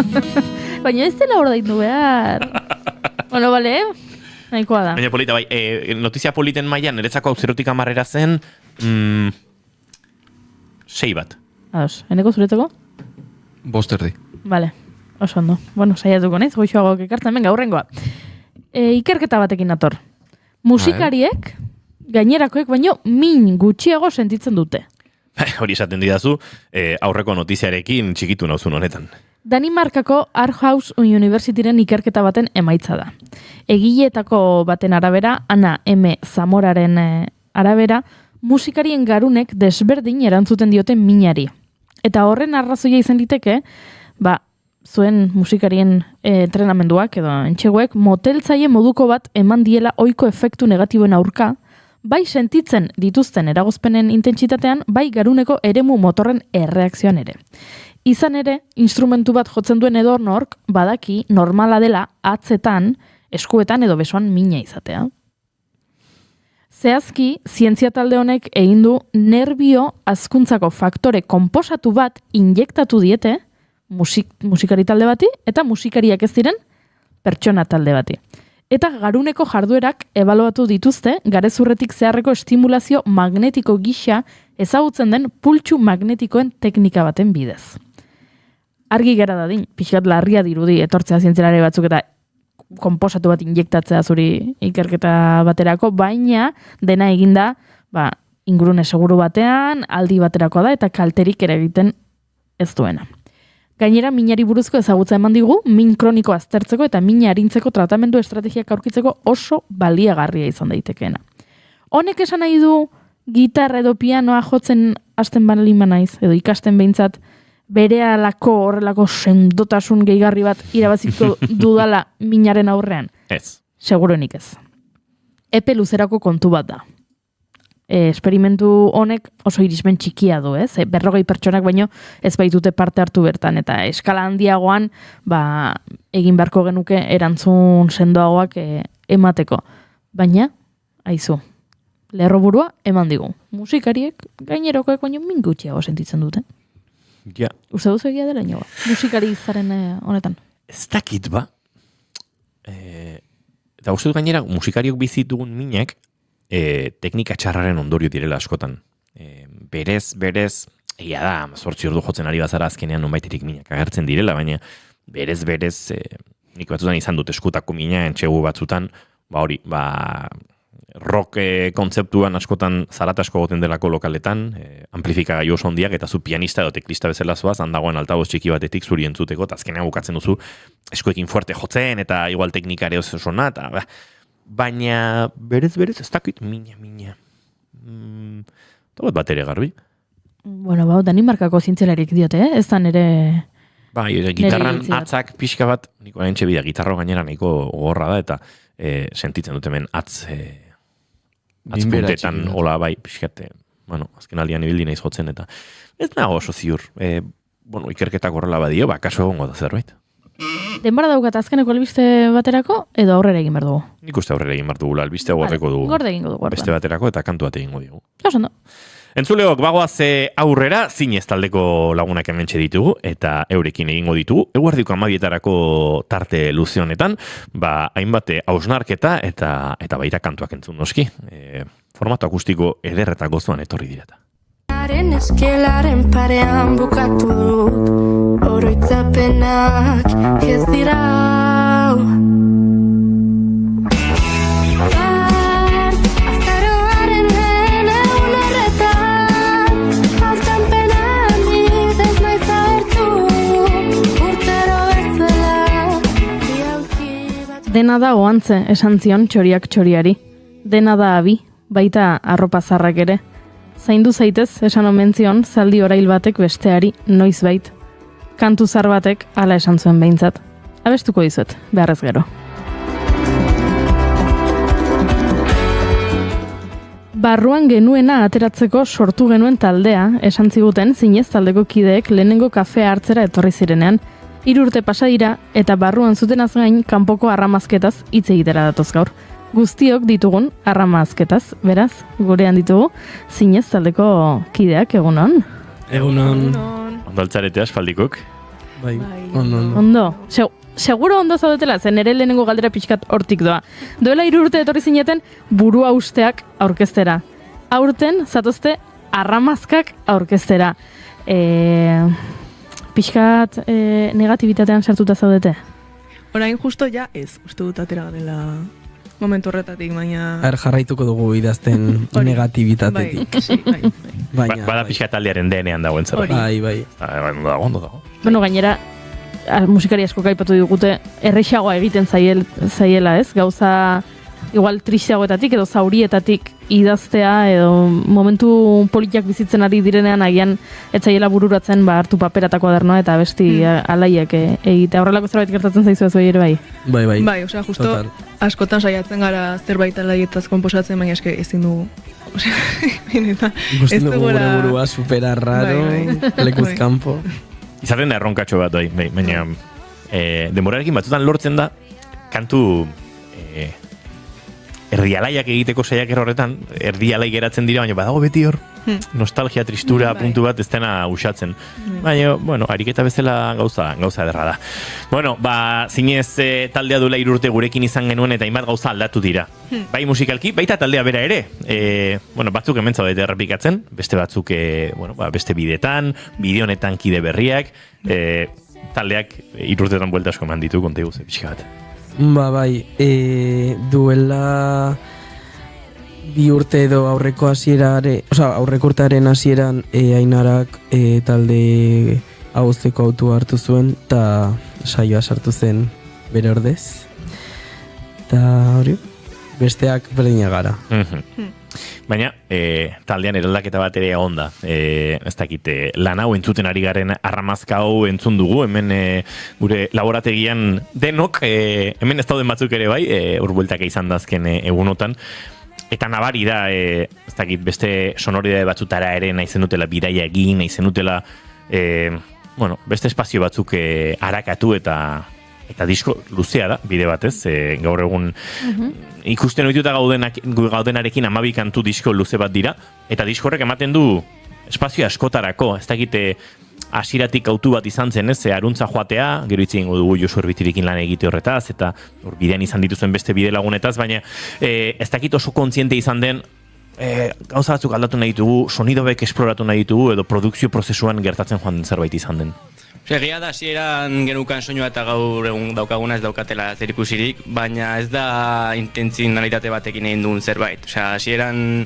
Speaker 3: Baina ez dela ordaindu behar. Bueno, bale, nahikoa da.
Speaker 2: Baina polita, bai, notizia politen mailan niretzako hau 0tik 10 zen 6 bat.
Speaker 3: Ados, eneko zuretzeko?
Speaker 4: 5 erdi.
Speaker 3: Vale, oso ondo. Bueno, saiatuko naiz, goixoagoak ekartzen, benga, hurrengoa. Ikerketa batekin nator. Musikariek, gainerakoek baino min gutxiago sentitzen dute.
Speaker 2: Hori esaten didazu, aurreko notiziarekin txikitu nauzun honetan.
Speaker 3: Danimarkako Aarhus Universityren ikerketa baten emaitza da. Egileetako baten arabera, Ana M. Zamoraren arabera, musikarien garunek desberdin erantzuten dioten minari. Eta horren arrazoia izan liteke, zuen musikarien entrenamenduak edo entxeguek moteltzaile moduko bat eman diela ohiko efektu negatiboen aurka, bai sentitzen dituzten eragozpenen intentsitatean, bai garuneko eremu motorren erreakzioan ere. Izan ere, instrumentu bat jotzen duen edonork badaki normala dela atzetan, eskuetan edo besoan mina izatea. Zehazki, zientzia talde honek egin du nerbio hazkuntzako faktore konposatu bat injektatu diete musikari talde bati eta musikariak ez diren pertsona talde bati. Eta garuneko jarduerak ebaluatu dituzte garezurretik zeharreko estimulazio magnetiko gisa ezagutzen den pultsu magnetikoen teknika baten bidez. Argi gera dadin, pixkat larria dirudi etortzea zientzialari batzuk eta konposatu bat injektatzea zuri ikerketa baterako, baina dena eginda ingurune seguru batean, aldi baterakoa da eta kalterik ere egiten ez duena. Gainera, minari buruzko ezagutza eman digu, min kroniko aztertzeko eta mina arintzeko tratamendu estrategiak aurkitzeko oso baliagarria izan daitekeena. Honek esan nahi du gitarra edo pianoa jotzen hasten balin naiz, edo ikasten behintzat, berehalako horrelako sendotasun gehigarri bat irabaziko dudala minaren aurrean?
Speaker 2: Ez.
Speaker 3: Seguruenik ez. Epe luzerako kontu bat da. Esperimentu honek oso irismen txikia du, ez? 40 pertsonak baino ez baitute parte hartu bertan, eta eskala handiagoan egin beharko genuke erantzun sendoagoak emateko. Baina, aizu, lerroburua eman digu. Musikariek gainerokoek baino min gutxiago sentitzen dute.
Speaker 2: Ja.
Speaker 3: Uste duzu egia dela inoa? Musikari zaren honetan?
Speaker 2: Ez dakit ba. Eta uste dut gainera, musikariok bizitugun minek, teknika txarraren ondorio direla askotan. Berez, egia da, 8 ordu jotzen ari bazara azkenean nonbaiterik minak agertzen direla, baina berez, nik batzutan izan dut eskutako mina, entxegu batzutan, rock kontzeptuan askotan zaratasko goten delako lokaletan, amplifikagailu oso hondiak, eta zu pianista edo teklista bezala zoaz, handagoen altaboz txiki batetik zuri entzuteko, eta azkenean bukatzen duzu eskuekin fuerte jotzen, eta igual teknikare oso sona, eta baina berez ez dakit mina. Tobat bat ere garbi.
Speaker 3: Bueno, Danimarkako zientzialariek diote, ez da nire...
Speaker 2: Gitarran atzak pixka bat, niko nintxe bida, gitarro gainera nahiko gorra da, eta sentitzen dut hemen atzpuntetan hola pixkate, azken aldian ibildi naiz jotzen, eta ez nago oso ziur. Ikerketak horrela badio, kaso egongo da zerbait.
Speaker 3: Denbora daukat azkeneko albiste baterako, edo aurrera egin behar dugu?
Speaker 2: Nik uste aurrera egin behar dugu, albiste gorreko dugu.
Speaker 3: Gorde egingo dugu.
Speaker 2: Beste baterako eta kantu bat egingo dugu.
Speaker 3: Oso ondo.
Speaker 2: Entzuleok, bagoaz aurrera, zinez taldeko lagunak hementxe ditugu, eta eurekin egingo ditugu. Eguerdiko 12etarako tarte luze honetan, hainbat hausnarketa eta baita kantuak entzun noski. Formato akustiko eder eta gozoan etorri direta.
Speaker 7: Haren eskelaren parean bukatu dut, oroitzapenak ez dira.
Speaker 3: Dena da oantze, esan zion txoriak txoriari. Dena da abi, baita arropa zarrak ere. Zaindu zaitez, esan omen zion, zaldi orail batek besteari noizbait. Kantu zar batek hala esan zuen behintzat. Abestuko dizuet, beharrez gero. Barruan genuena ateratzeko sortu genuen taldea, esan ziguten zinez taldeko kideek lehenengo kafea hartzera etorri zirenean. 3 urte pasa dira eta barruan zutenaz gain kanpoko arramazketaz hitz egitera datoz gaur. Guztiok ditugun arramazketaz, beraz, gurean ditugu zinez taldeko kideak egunon.
Speaker 4: Egunon.
Speaker 2: Ondo altzarete aspaldikok?
Speaker 4: Bai, ondo.
Speaker 3: Ondo. Seguro ondo zaudetela, zen ere lehenengo galdera pixkat hortik doa. Duela 3 urte etorri zineten burua usteak aurkeztera. Aurten, zatozte, arramazkak aurkeztera. Pixkat negatibitatean sartuta zaudete?
Speaker 13: Orain justo ja ez, uste dut atera dela momentu horretatik, baina...
Speaker 14: Jarraituko dugu idazten negatibitatetik.
Speaker 13: Bai,
Speaker 2: Bada pixka taldearen denean dagoen zer.
Speaker 14: Bai.
Speaker 2: Ondo dago.
Speaker 3: Bueno, gainera, musikari asko kaipatu digute, errexagoa egiten zaiela, ez? Gauza, igual tristeagoetatik edo zaurietatik idaztea edo momentu politiak bizitzen ari direnean agian etzaiela bururatzen hartu paperatako adernoa eta besti alaiek egitea. Horrelako zerbait gertatzen zaizu zuei ere bai?
Speaker 13: Bai, osea, justo askotan saiatzen gara zerbait alaietaz konposatzen, baina eske ezin dugu.
Speaker 14: Gusten dugu gure burua supera raro, lekuz kanpo.
Speaker 2: Izaten da erronkatxo bat, baina denborarekin batzutan lortzen da kantu erdialaiak egiteko saiakera horretan, erdialai geratzen dira, baina badago beti hor nostalgia, tristura, puntu bat ez dena usatzen. Baina, bueno, ariketa bezala gauza ederra da. Bueno, zinez taldea duela 3 urte gurekin izan genuen eta hainbat gauza aldatu dira. Bai musikalki, baita taldea bera ere. Batzuk hemen zaudete errepikatzen, beste batzuk beste bidetan, bide honetan kide berriak, taldeak 3 urtetan buelta asko eman ditu, konte guze, pixka bat.
Speaker 14: Bai, duela 2 urte edo aurreko urtearen hasieran Ainarak talde aguzteko autua hartu zuen eta saioa sartu zen bere ordez. Eta hori, besteak berdina gara.
Speaker 2: Baina, taldean eraldaketa bat ere onda. Ez dakit, lan hau entzuten ari garen arramazka hau entzun dugu, hemen gure laborategian denok, hemen ez dauden batzuk ere bai, urbueltak izan dazken egunotan, eta nabari da, ez dakit, beste sonoridade batzutara ere nahi zenutela bidaia egin, nahi zenutela, beste espazio batzuk harakatu eta disko luzea da, bide batez, gaur egun ikusten ohituta gaudenarekin 12 kantu disko luze bat dira, eta disko horrek ematen du espazio askotarako, ez dakite hasieratik autu bat izan zen, ez, aruntza joatea, gero hitz egingo dugu Josu Erbitirikin lan egite horretaz, eta hor bidean izan dituzuen beste bide lagunetaz, baina ez dakit oso kontziente izan den, gauza batzuk aldatu nahi ditugu, sonidobek esploratu nahi ditugu, edo produkzio prozesuan gertatzen joan den zerbait izan den.
Speaker 15: Egia da, hasieran genukan soinua eta gaur egun daukaguna ez daukatela zerikusirik, baina ez da intentzionalitate batekin egin duen zerbait. Hasieran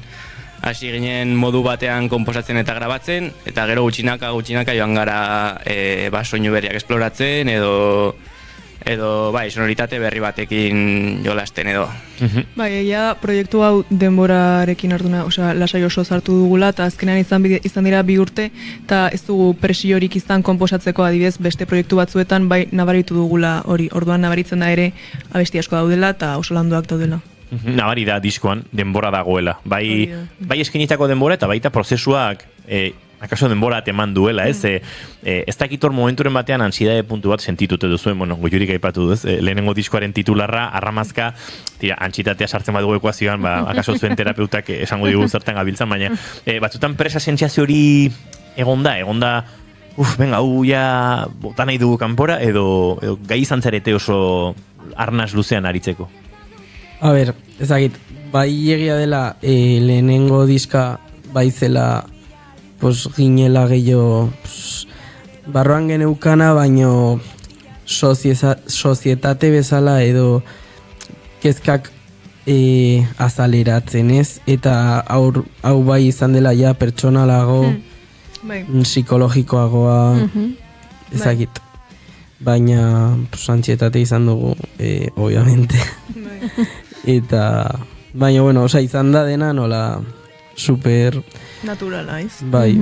Speaker 15: hasi ginen modu batean konposatzen eta grabatzen, eta gero gutxinaka joan gara soinu berriak esploratzen edo sonoritate berri batekin jolasten edo.
Speaker 13: Bai, egia proiektu hau denborarekin hartuna, lasai oso zartu dugula, eta azkenean izan dira 2 urte, eta ez dugu presiorik izan konposatzeko adibidez beste proiektu batzuetan, bai nabaritu dugula hori, orduan nabaritzen da ere abesti asko daudela eta oso landuak daudela.
Speaker 2: Nabari da diskoan denbora dagoela, bai eskenitako denbora eta baita prozesuak akaso denbora eman duela, ez? Ez dakitor momenturen batean ansiedade puntu bat sentitute duzuen, goiurik aipatu duz, lehenengo diskoaren titularra, arramazka, antsitatea sartzen badugu ekuazioan, akaso zuen terapeutak esango digu zertan gabiltzan, baina batzutan presa sentsazio hori egonda, venga, ja bota nahi dugu kanpora, edo gai izan zarete oso arnas luzean aritzeko.
Speaker 14: A ber, ezagit, bai egia dela lehenengo diska baizela ginela gehiago barroan geneukana, baino sozietate bezala edo kezkak azaleratzen ez, eta hau bai izan dela ja pertsonalago, psikologikoagoa, ezagit. baina antsietate izan dugu, obviamente. Eta, baina, bueno, izan da dena nola super...
Speaker 13: Naturala, ez?
Speaker 14: Bai.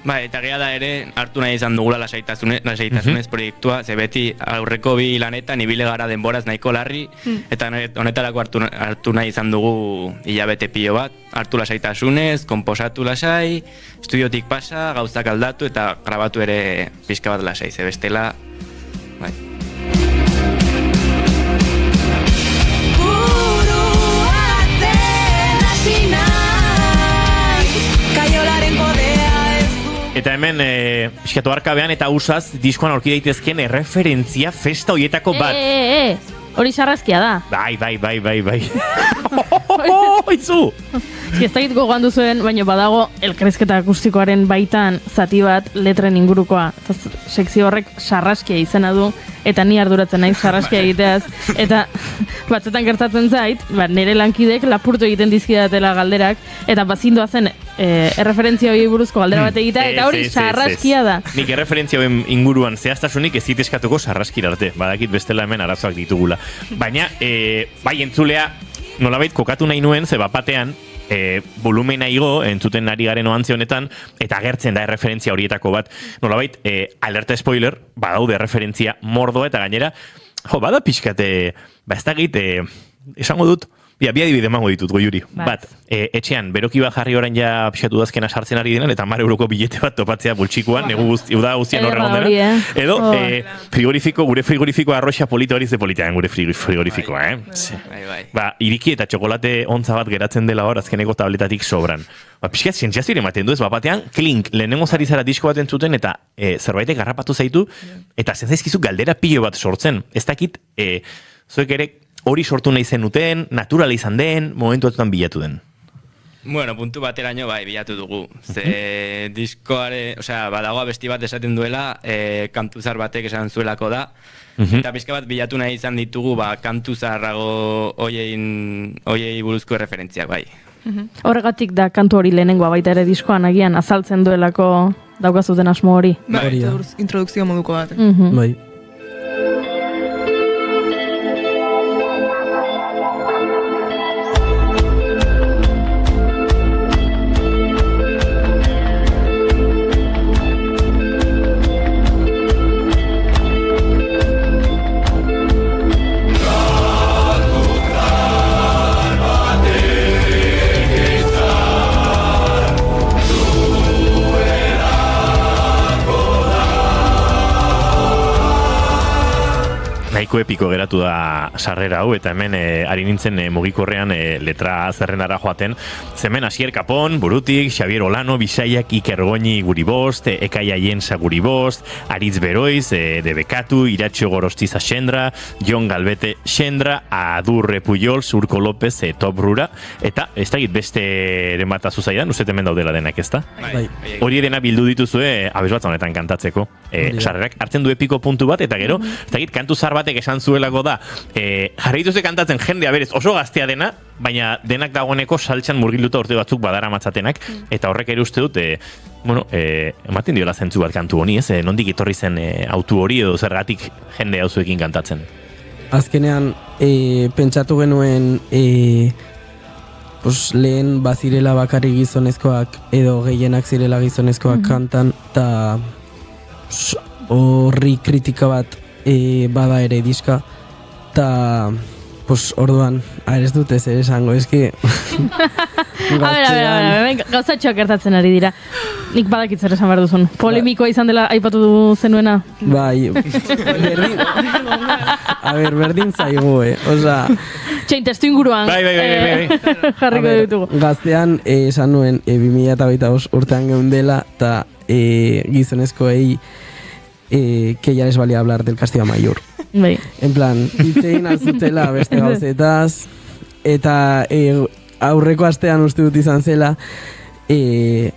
Speaker 15: Eta gea da ere, hartu nahi izan dugula lasaitasunez proiektua, ze beti aurreko bi lanetan ibile gara denboraz nahiko larri, eta honetarako hartu nahi izan dugu hilabete pilo bat, hartu lasaitasunez, konposatu lasai, estudiotik pasa, gauzak aldatu eta grabatu ere pixka bat lasai, ze bestela, bai.
Speaker 2: Eta hemen, pixkatu arkabean eta usaz, diskoan aurki daitezkeen erreferentzia festa hoietako bat.
Speaker 3: Hori sarrazkia da.
Speaker 2: Bai. Oizu!
Speaker 3: Ez dakit gogoan duzuen, baina badago elkarrizketa akustikoaren baitan zati bat letren ingurukoa. Sekzio horrek sarraskia izena du, eta ni arduratzen naiz sarraskia egiteaz. Eta batzetan gertatzen zait, nire lankidek lapurtu egiten dizkidatela galderak, eta bazindoa zen erreferentzia hori buruzko galdera bat egitea, eta hori sarraskia da.
Speaker 2: Nik erreferentzia hori inguruan zehaztasunik ez diteskatuko sarraskira arte. Badakit bestela hemen arazoak ditugula. Baina, bai entzulea, nolabait kokatu nahi nuen, ze bapatean, volumena igo, entzuten ari garen oantzi honetan, eta agertzen da erreferentzia horietako bat. Nolabait, alerta spoiler, badaude erreferentzia mordoa, eta gainera, bada pixkate, ez dakit, esango dut, bi adibide emango ditut, Goiuri. Bat, etxean, beroki bat jarri orain ja pixkatu dazkena sartzen ari diren, eta 10 euroko bilete bat topatzea bultxikuan, uda guztian horregon dena. Edo, frigorifiko, gure frigorifiko arroxa polita hori ze politean gure frigorifikoa, Ba, iriki eta txokolate ontza bat geratzen dela hor, azkeneko tabletatik sobran. Ba, pixkat zientziazio ere ematen du ez, batean, klink, lehenengo zari zara disko bat entzuten, eta zerbaitek garrapatu zaitu, eta zenzaizkizu galdera pilo bat sortzen. Ez dakit, zuek ere, hori sortu nahi zenuten, naturala izan den, momentu batutan bilatu den.
Speaker 15: Bueno, puntu bateraino bai bilatu dugu. Ze diskoare, badagoa besti bat esaten duela, kantuzar batek esan zuelako da, eta pixka bat bilatu nahi izan ditugu, kantuzarrago hoiei buruzko referentziak bai.
Speaker 3: Horregatik da kantu hori lehenengoa baita ere diskoan agian azaltzen duelako daukazuten asmo hori.
Speaker 13: Bai, introdukzio moduko bat.
Speaker 14: Bai.
Speaker 2: Nahiko epiko geratu da sarrera hau, eta hemen ari nintzen mugikorrean letra zerrendara joaten. Zemen Asier Kapon, burutik, Xavier Olano, Bisaiak, Iker Goñi guri bost, Ekaia Jensa guri bost, Aritz Beroiz, Debekatu, Iratxo Gorostiza Xendra, Jon Galbete Xendra, Adurre Puyol, Urko López, Top Rura, eta ez dakit beste bat azuzaidan, uste hemen daudela denak, ezta? Hori dena bildu dituzue abez bat honetan kantatzeko. Sarrerak hartzen du epiko puntu bat, eta gero, ez dakit kantu zar batek esan zuelako da, jarri dituzte kantatzen jendea berez oso gaztea dena, baina denak dagoeneko saltxan murgilduta urte batzuk badara matzatenak, eta horrek ere uste dut, ematen diola zentzu bat kantu honi, ez? Nondik etorri zen autu hori edo zergatik jende hauzuekin kantatzen?
Speaker 14: Azkenean, pentsatu genuen lehen bazirela bakarrik gizonezkoak edo gehienak zirela gizonezkoak kantan, eta horri kritika bat bada ere diska, eta orduan, ez dut ez ere esango, eski
Speaker 3: a ber, gauzatxoak gertatzen ari dira. Nik badakit zer esan behar duzun. Polemikoa izan dela aipatu zenuena?
Speaker 14: Bai, berdin zaigu,
Speaker 3: Txein, testu inguruan jarriko ditugu.
Speaker 14: Gaztean, esan nuen, 2025 urtean geundela, eta gizonezkoei que ya les valía hablar del Castillo Mayor.
Speaker 3: Bai.
Speaker 14: En plan, hitzein azutela beste gauzetaz, eta aurreko astean uste dut izan zela,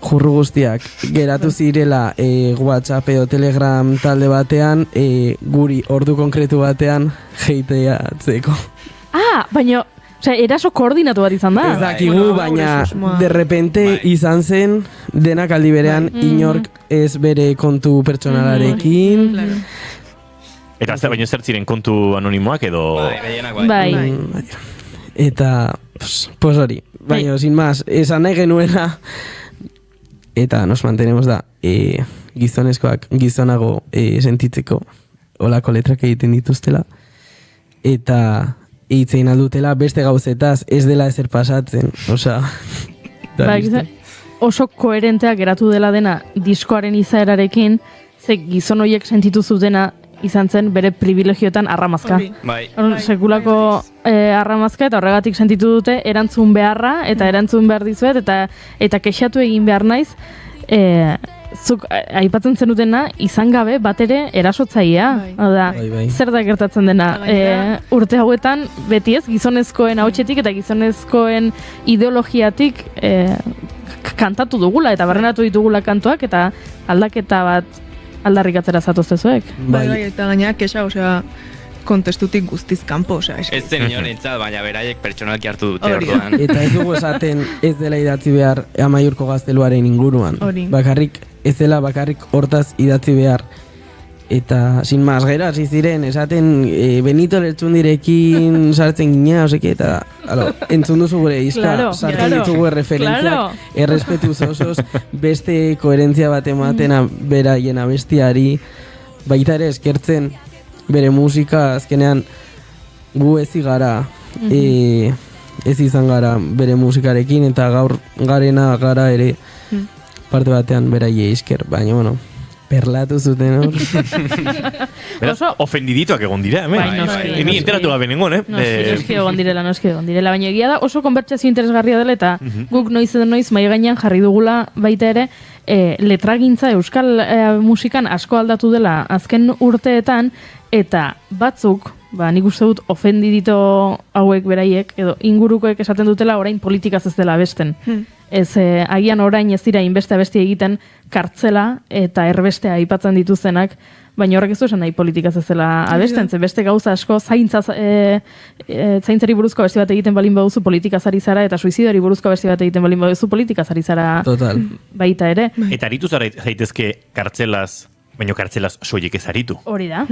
Speaker 14: jurru guztiak geratu zirela WhatsApp edo Telegram talde batean, guri ordu konkretu batean heiteatzeko.
Speaker 3: Baina, eraso koordinatu bat izan da.
Speaker 14: Ez dakigu, baina de repente izan zen denak aldi berean inork ez bere kontu pertsonalarekin.
Speaker 2: Eta baino zer ziren kontu anonimoak edo...
Speaker 3: Bai.
Speaker 14: Eta, pues hori, baina, sin más, esan nahi genuena, eta nos mantenemos da, gizonezkoak gizonago sentitzeko olako letrak egiten dituztela, eta hitzein aldutela beste gauzetaz ez dela ezer pasatzen, osea...
Speaker 3: Oso koherenteak geratu dela dena diskoaren izaerarekin, ze gizon horiek sentitu zutena izan zen bere privilegioetan arramazka.
Speaker 15: Bai.
Speaker 3: Sekulako arramazka eta horregatik sentitu dute erantzun beharra eta erantzun behar dizuet eta kexatu egin behar naiz zuk aipatzen zenutena izan gabe bat ere erasotzailea.
Speaker 14: Bai.
Speaker 3: Zer da gertatzen dena? Urte hauetan beti ez gizonezkoen ahotsetik eta gizonezkoen ideologiatik kantatu dugula eta barrenatu ditugula kantuak eta aldaketa bat aldarrikatzera zatoztezuek.
Speaker 13: Bai, eta gaina kexa, osea, kontestutik guztiz kanpo, osea.
Speaker 15: Ez zen inorentzat, baina beraiek pertsonalki hartu dute orduan.
Speaker 14: Eta ez dugu esaten ez dela idatzi behar Amaiurko gazteluaren inguruan. Ez dela bakarrik hortaz idatzi behar. Eta, sin más, gero, hasi ziren, esaten Benito Lertxundirekin sartzen gina, oseke, eta, entzun duzu gure izka, sartzen ditugu referentziak, errespetuz osoz, beste koherentzia bat ematen beraien abestiari, baita ere eskertzen bere musika, azkenean, gu ez gara, ez izan gara bere musikarekin, eta gaur garena gara ere, parte batean beraie esker, baina, bueno, perlatu zuten hor.
Speaker 2: Beraz, ofendidituak egon dira, hemen. Ni enteratu gabe nengon,
Speaker 3: Noski egon direla, baina egia da oso konbertsazio interesgarria dela eta guk noiz mai gainean jarri dugula baita ere letragintza euskal musikan asko aldatu dela azken urteetan eta batzuk, nik uste dut ofendidito hauek beraiek edo ingurukoek esaten dutela orain politikaz ez dela abesten. Ez agian orain ez dira inbeste abesti egiten kartzela eta erbestea aipatzen dituztenak, baina horrek ez du esan nahi politikaz ez dela abesten, ze beste gauza asko zaintzari buruzko abesti bat egiten balin baduzu politikaz ari zara eta suizidari buruzko abesti bat egiten balin baduzu politikaz ari zara baita ere.
Speaker 2: Eta aritu zaitezke kartzelaz, baina kartzelaz soilik ez aritu.
Speaker 3: Hori da.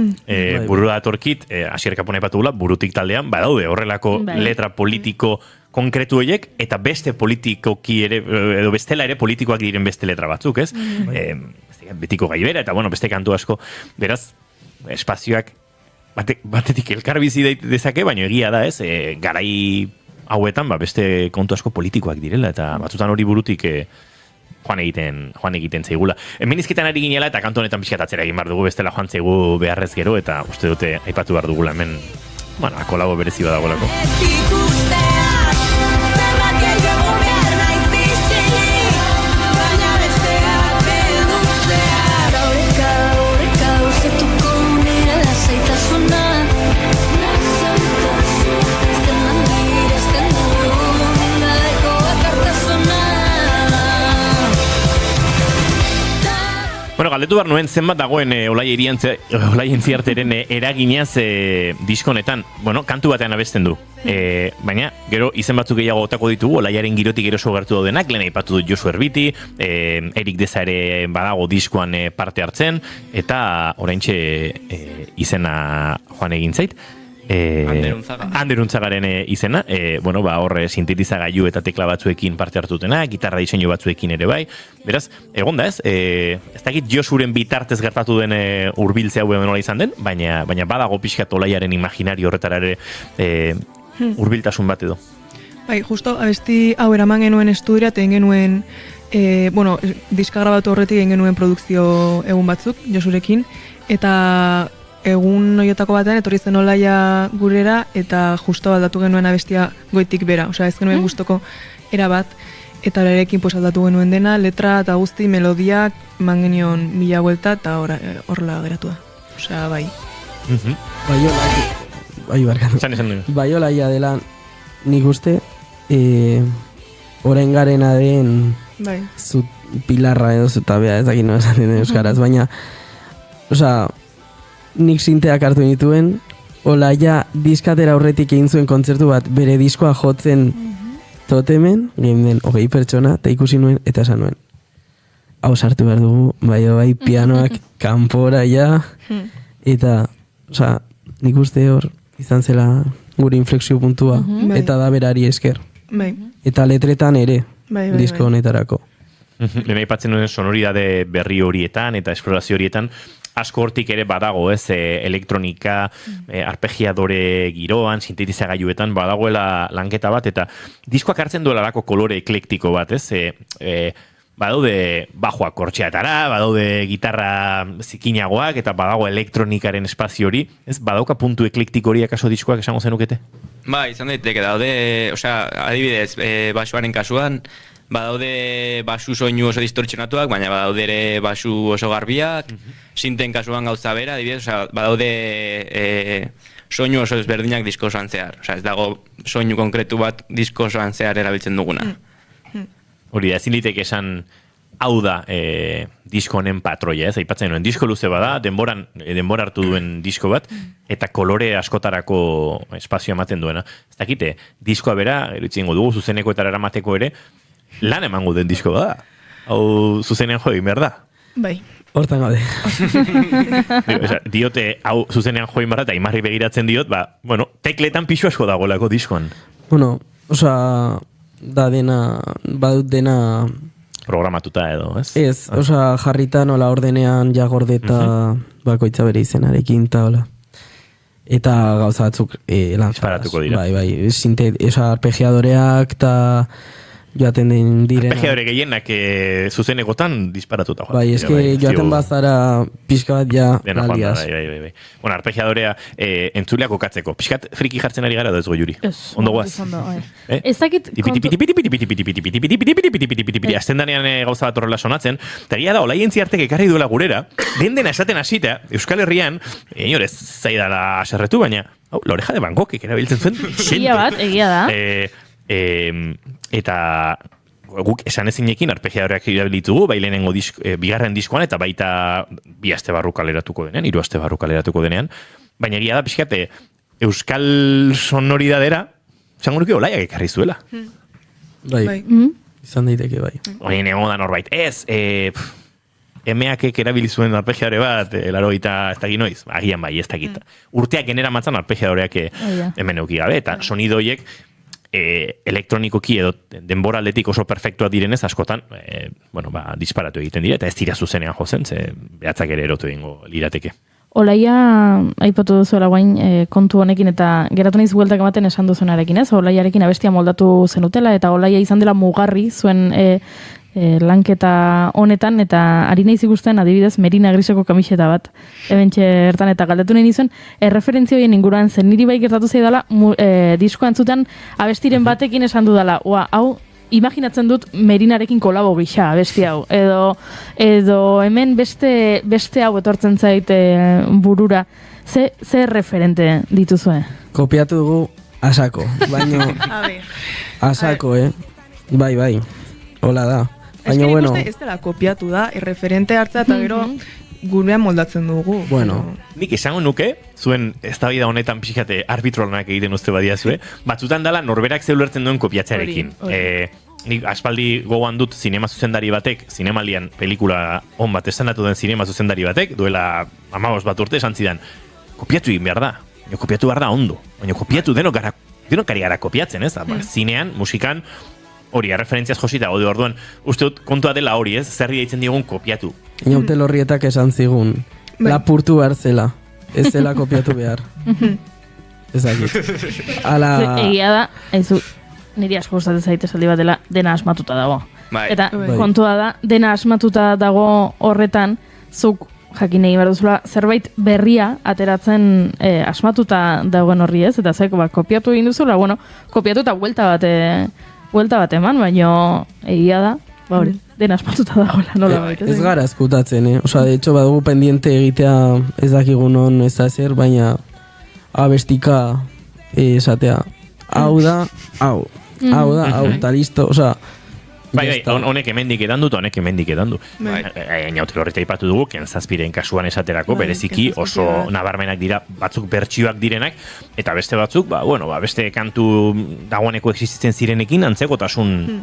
Speaker 2: Burura datorkit, Asier Kapona aipatugula, burutik taldean, badaude horrelako letra politiko konkretu horiek, eta beste politikoki ere, edo bestela ere politikoak diren beste letra batzuk, ez? Betiko gaibera, eta bueno, beste kantu asko, beraz, espazioak batetik elkarbizi dezake, baina egia da, ez? Garai hauetan, beste kontu asko politikoak direla, eta batzutan hori burutik joan egiten zaigula. Hemen izketan ari ginela eta kantu honetan pixkatatzera egin behar dugu, bestela joan zaigu beharrez gero, eta uste dute aipatu behar dugula hemen, akolago berezi badagolako. Bueno, galdetu behar nuen zenbat dagoen Olaien Ziarteren eraginaz diskonetan. Bueno, kantu batean abesten du. Baina, gero izen batzuk gehiago otako ditugu, Olaiaren girotik eroso gertu daudenak, lehen aipatu dut Josu Erbiti, Erik Deza ere badago diskoan parte hartzen, eta oraintxe izena joan egin zait. Ander Untzagaren izena, hor sintetizagailu eta tekla batzuekin parte hartutena, gitarra diseinu batzuekin ere bai. Beraz, egon da ez dakit Josuren bitartez gertatu den hurbiltze hau nola izan den, baina badago pixkat Olaiaren imaginario horretara ere hurbiltasun bat edo.
Speaker 13: Bai, justo abesti hau eraman genuen estudiora, eta genuen diska grabatu horretik egin genuen produkzio egun batzuk Josurekin, eta egun horietako batean etorri zen Olaia gurera eta justo aldatu genuen abestia goitik bera, osea ez genuen gustoko era bat, eta horarekin aldatu genuen dena, letra eta guzti melodiak eman genion 1000 buelta eta horrela geratu da. Osea, bai.
Speaker 14: Bai Olaia dela nik uste orain garena den zu pilarra edo zutabea ez dakit nola esaten den euskaraz, baina osea nik sinteak hartu nituen, Olaia diskatera aurretik egin zuen kontzertu bat bere diskoa jotzen totemen, gehen den 20 pertsona, eta ikusi nuen, eta esan nuen. Hau sartu behar dugu, bai pianoak kanpora ja, eta osea, nik uste hor izan zela gure inflexio puntua,
Speaker 13: Bai.
Speaker 14: eta da berari esker.
Speaker 13: Bai.
Speaker 14: Eta letretan ere,
Speaker 13: Bai,
Speaker 14: disko honetarako.
Speaker 2: Lehen aipatzen duen sonoridade berri horietan eta esplorazio horietan, asko hortik ere badago, ez, elektronika, arpegiadore giroan, sintetizagailuetan badagoela lanketa bat, eta diskoak hartzen duela lako kolore eklektiko bat, ez, badaude bajoak kortxeatara, badaude gitarra zikinagoak, eta badago elektronikaren espazio hori, ez, badauka puntu eklektiko hori akaso diskoak esango zenukete?
Speaker 15: Ba, izan daiteke, daude, osea, adibidez, basuaren kasuan, badaude basu soinu oso distortzionatuak, baina badaude ere basu oso garbiak, sinten kasuan gauza bera, adibidez, osea, badaude soinu oso ezberdinak disko osoan zehar. Osea, ez dago soinu konkretu bat disko osoan zehar erabiltzen duguna.
Speaker 2: Hori da, ezin liteke esan hau da disko honen patroia, ez? Aipatzen nuen, disko luze bada, denbora hartu duen disko bat, eta kolore askotarako espazio ematen duena. Ez dakite, diskoa bera, eritzingo dugu, zuzenekoetara eramateko ere, lan emango den disko bada. Hau zuzenean jo egin behar da.
Speaker 13: Bai.
Speaker 14: Hortan gaude.
Speaker 2: Diote, hau zuzenean jo egin behar da, eta imarri begiratzen diot, bueno, tekletan pixu asko dagoelako diskoan.
Speaker 14: Bueno, osea, da dena, badut dena...
Speaker 2: Programatuta edo, ez?
Speaker 14: Ez, osea, jarrita nola ordenean jagordeta bakoitza bere izenarekin, eta hola. Eta gauza batzuk lanzaraz.
Speaker 2: Disparatuko dira.
Speaker 14: Bai, arpegiadoreak eta joaten den direna.
Speaker 2: Arpegiadore gehienak zuzenekotan disparatuta.
Speaker 14: Bai, eske joaten bazara pixka bat ja alias.
Speaker 2: Bai. Bueno, arpegiadorea entzuleak okatzeko. Pixkat friki jartzen ari gara da ez goiuri. Ondo guaz.
Speaker 3: Ez dakit...
Speaker 2: Azten danean gauza bat horrela sonatzen, eta gira da, olaientzi artek ekarri duela gurera, den esaten hasita, Euskal Herrian, inorez zaidala aserretu, baina, la oreja de Bangkokek erabiltzen zuen.
Speaker 3: Egia da.
Speaker 2: Eta guk esan ezinekin arpegiadoreak irabilitugu, bai lehenengo bigarren diskoan, eta baita 2 aste barru kaleratuko denean, 3 aste barru kaleratuko denean, baina egia da, pixkate, euskal sonoridadera, esango nuke olaiak ekarri zuela.
Speaker 14: Bai, izan daiteke bai.
Speaker 2: Oien egon da norbait, ez, emeakek erabili zuen arpegiadore bat, larogeita ez dakit noiz, agian bai, ez dakit. Urteak genera matzan arpegiadoreak hemen euki gabe, eta sonidoiek elektronikoki edo denbora aldetik oso perfektuak direnez askotan, disparatu egiten dira, eta ez dira zuzenean jozen, ze behatzak ere erotu egingo lirateke.
Speaker 3: Olaia, aipatu duzuela guain kontu honekin, eta geratu naiz bueltak ematen esan duzunarekin, ez? Olaiarekin abestia moldatu zenutela, eta Olaia izan dela mugarri zuen lanketa honetan, eta ari naiz ikusten adibidez Merina Griseko kamiseta bat ebentxe ertan, eta galdetu nahi nizuen erreferentzia horien inguruan zen niri bai gertatu zaidala diskoa entzutan abestiren batekin esan dudala, hau imaginatzen dut Merinarekin kolabo gisa abesti hau, edo hemen beste hau etortzen zait burura, ze referente dituzue?
Speaker 14: Kopiatu dugu Asako, baino Asako, bai, hola da. Baina, bueno...
Speaker 13: Ez dela kopiatu da, erreferente hartza eta gero gurean moldatzen dugu.
Speaker 14: Bueno.
Speaker 2: Nik esango nuke, zuen eztabaida honetan pixkate arbitrolanak egiten uste badiazue, batzutan dela norberak zeulertzen duen kopiatzearekin. Nik aspaldi gogoan dut zinema zuzendari batek, zinemaldian pelikula on bat estanatu den zinema zuzendari batek, duela 15 bat urte esan zidan, kopiatu egin behar da, kopiatu behar da ondo, baina kopiatu denok ari gara kopiatzen, ez? Zinean, musikan, hori, referentziaz josita, orduan, uste dut kontua dela hori, ez? Zerri deitzen diogun kopiatu.
Speaker 14: Inaute lorrietak esan zigun, lapurtu behar zela, ez zela kopiatu behar. Ezakit.
Speaker 3: Egia da, niri asko gustatzen zaite esaldi bat dena asmatuta dago. Eta kontua da, dena asmatuta dago horretan, zuk jakin egin behar duzula, zerbait berria ateratzen asmatuta dagoen horri, ez? Eta zeko, kopiatu egin duzula, kopiatu eta buelta bat eman, baina egia da, dena asmatuta dagoela, nola baita.
Speaker 14: Ez gara eskutatzen, Osa, de hecho, badugu pendiente egitea ez dakigun non ez da zer, baina abestika esatea, hau da, hau, eta listo, osa...
Speaker 2: Bai, honek emendik edan dut, honek emendik edan du. Inaute lorrita ipatu dugu, Kenzazpiren kasuan esaterako, bereziki oso nabarmenak dira, batzuk bertsioak direnak, eta beste batzuk, beste kantu dagoeneko existitzen zirenekin, antzekotasun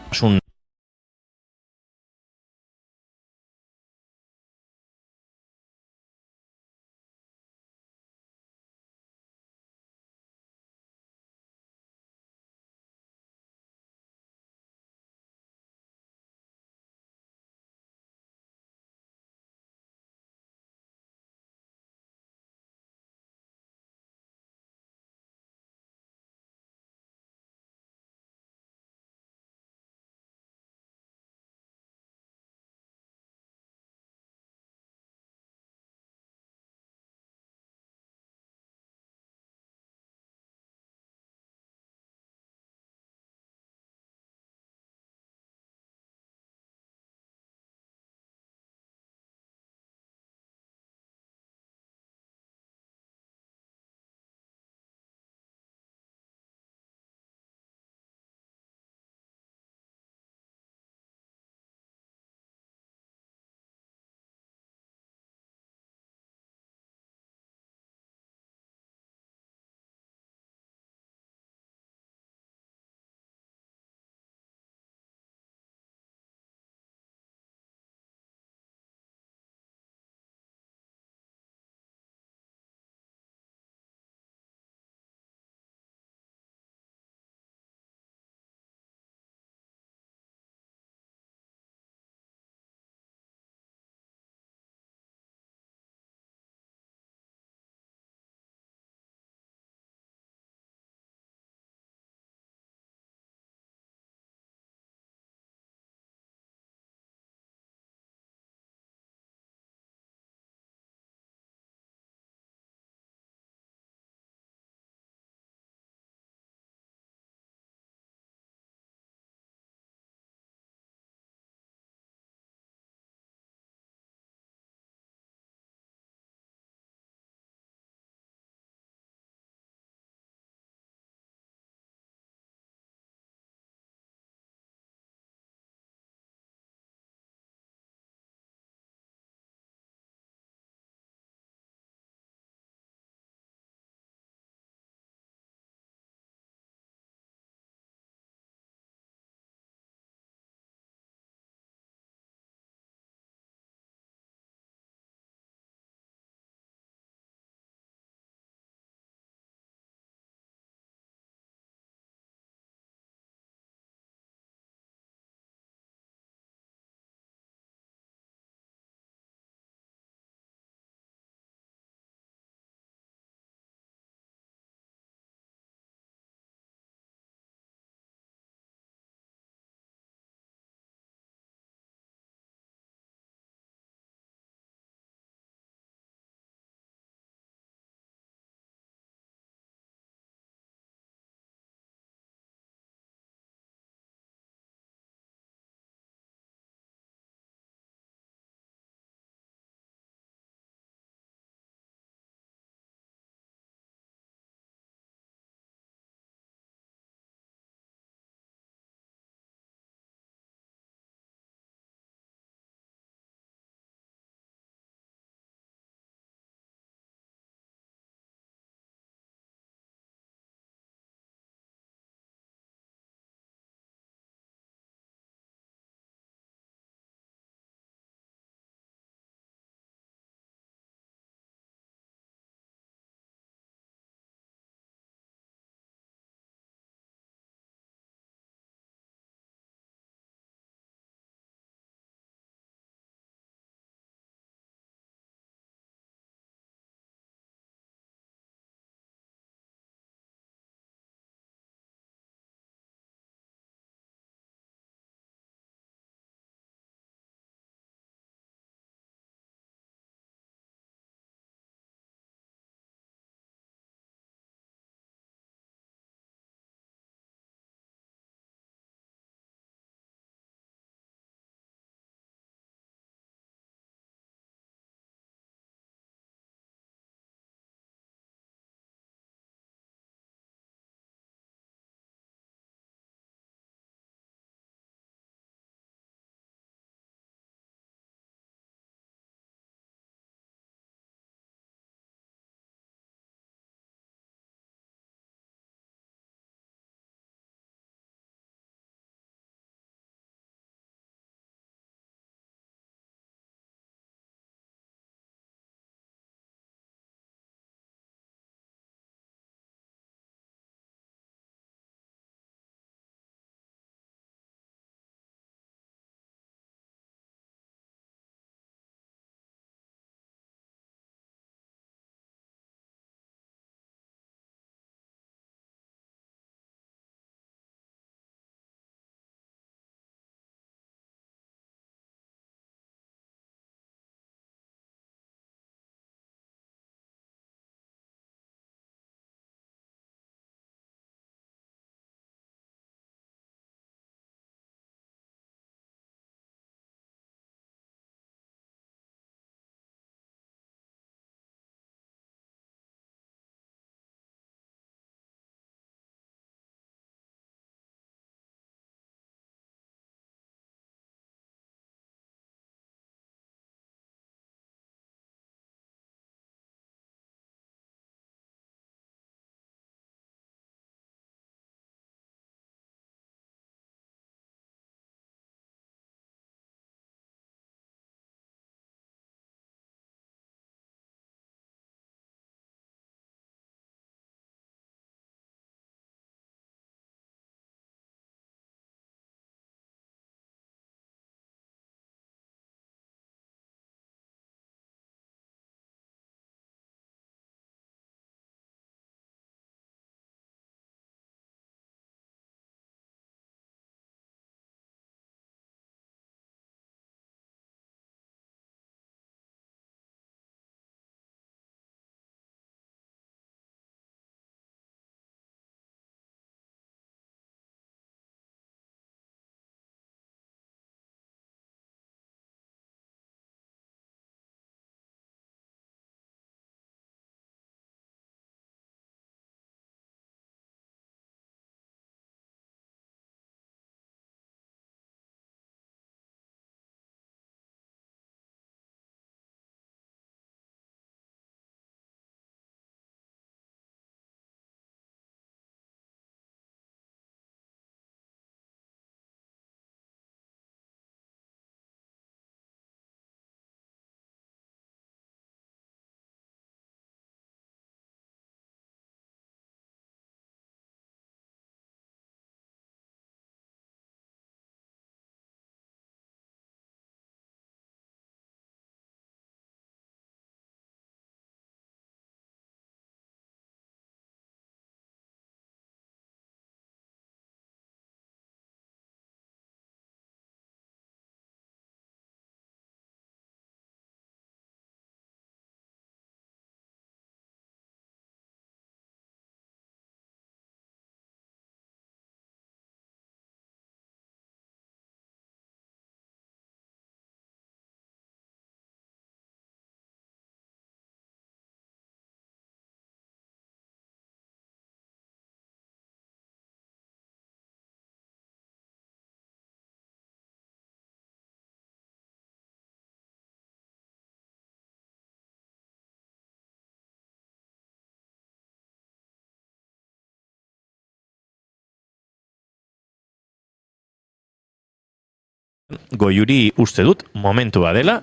Speaker 2: Goiuri uste dut momentua dela,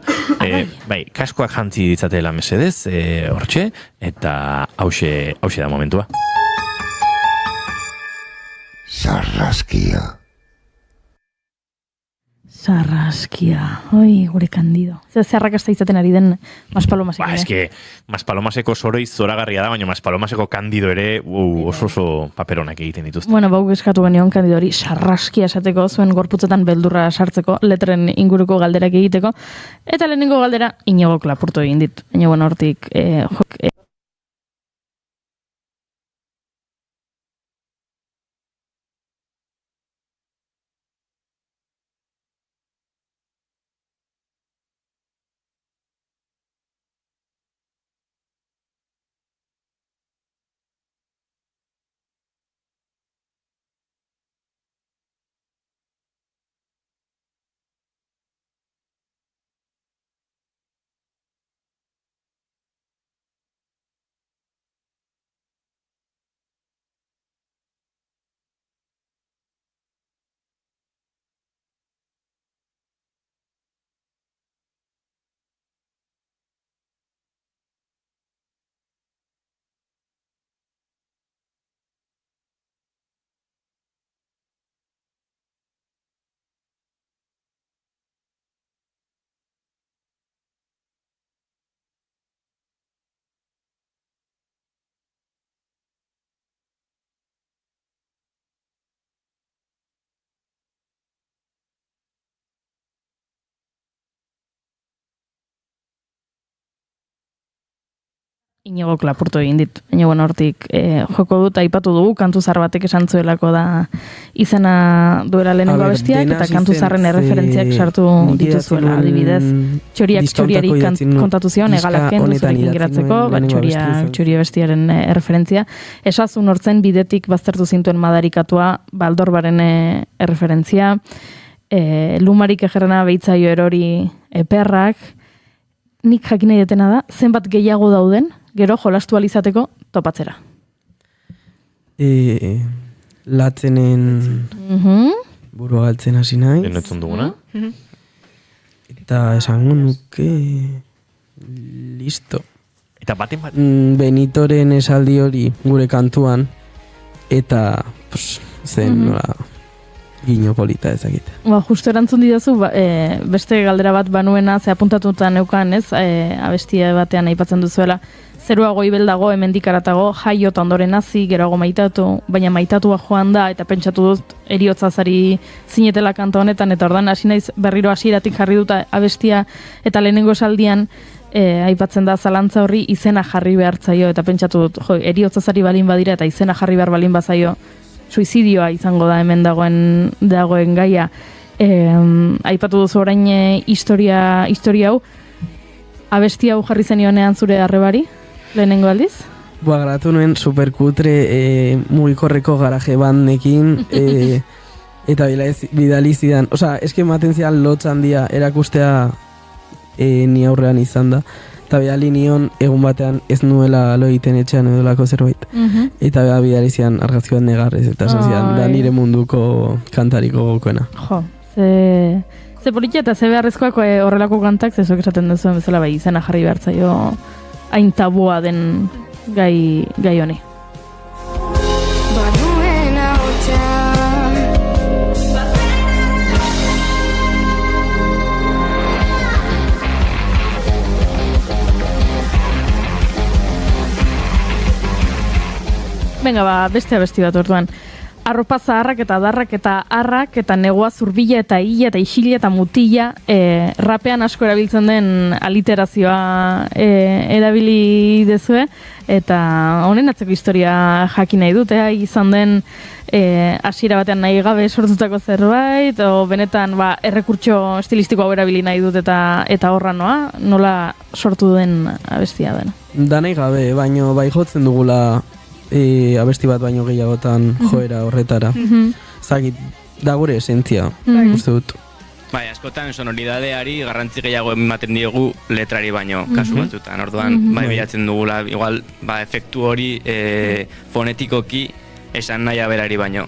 Speaker 2: bai, kaskoak jantzi ditzatela mesedez, hortxe, eta hause da momentua.
Speaker 6: Sarraskia.
Speaker 3: Sarraskia, oi, gure kandido. Zerrakasta izaten ari den Maspalomaseko.
Speaker 2: Eske, Maspalomaseko soroiz zoragarria da, baina Maspalomaseko kandido ere oso paperonak egiten dituzte.
Speaker 3: Bueno, bau eskatu genion kandido hori sarraskia esateko, zuen gorputzetan beldurra sartzeko, letren inguruko galderak egiteko, eta lehenengo galdera Iñigo Lapurto egin dit. Baina, bueno, hortik, Iñigo Lapurto egin dit. Baina, bueno, hortik joko dut, aipatu dugu, kantuzar batek esan zuelako da izena duela lehenengo abestiak, eta kantuzarren erreferentziak sartu dituzuela, adibidez. Txoriari kontatu zion, egalaken duzurekin geratzeko, txori abestiaren erreferentzia. Esazun hortzen bidetik baztertu zintuen madarikatua, baldorbaren erreferentzia, lumarik ejerrena behitzaio erori eperrak, nik jakin nahi detena da, zenbat gehiago dauden, gero jolastu alizateko topatzera.
Speaker 14: Latzenen burua galtzen hasi naiz.
Speaker 2: Denetzen duguna.
Speaker 14: Eta esango nuke listo.
Speaker 2: Eta baten bat?
Speaker 14: Benitoren esaldi hori gure kantuan, eta zen nola gino polita ezakit.
Speaker 3: Justo erantzun didazu, beste galdera bat banuena, ze apuntatuta neukan, ez, abestia batean aipatzen duzuela, zerua goibel dago, hemendik aratago, jaiota ondoren hasi, geroago maitatu, baina maitatua joan da, eta pentsatu dut eriotzazari zinetela kanta honetan, eta ordan hasi naiz berriro hasieratik jarri dut abestia, eta lehenengo esaldian aipatzen da zalantza horri izena jarri behartzaio, eta pentsatu dut, eriotzazari balin badira, eta izena jarri behar balin bazaio, suizidioa izango da hemen dagoen gaia. Aipatu duzu orain historia hau, abesti hau jarri zenionean zure arrebari, lehenengo aldiz?
Speaker 14: Gratu nuen superkutre mugikorreko garaje bandekin, eta bidali zidan. Osa, eske ematen zidan lotz handia erakustea ni aurrean izan da. Eta bidali nion egun batean ez nuela lo egiten etxean edolako zerbait. Eta bidali zidan argazki bat negarrez, eta zidan da nire munduko kantariko gokoena.
Speaker 3: Jo, ze politia eta ze beharrezkoak horrelako kantak, zezok esaten duzuen bezala bai izena jarri behartzaio hain tabua den gai honi. Venga, beste abesti bat orduan. Arropa zaharrak eta darrak eta harrak eta negoa zurbila eta hila eta isila eta mutila rapean asko erabiltzen den aliterazioa erabili dezue eta honen atzeko historia jakin nahi dut, izan den hasiera batean nahi gabe sortutako zerbait o benetan errekurtso estilistiko hau erabili nahi dut eta horra nola sortu den abestia den.
Speaker 14: Da nahi gabe, baino bai jotzen dugula abesti bat baino gehiagotan joera horretara. Zagit, da gure esentzia, uste dut.
Speaker 15: Bai, askotan sonoridadeari garrantzi gehiago ematen diegu letrari baino, kasu batzutan. Orduan, bai bilatzen dugula, igual, efektu hori fonetikoki esan nahi aberari baino.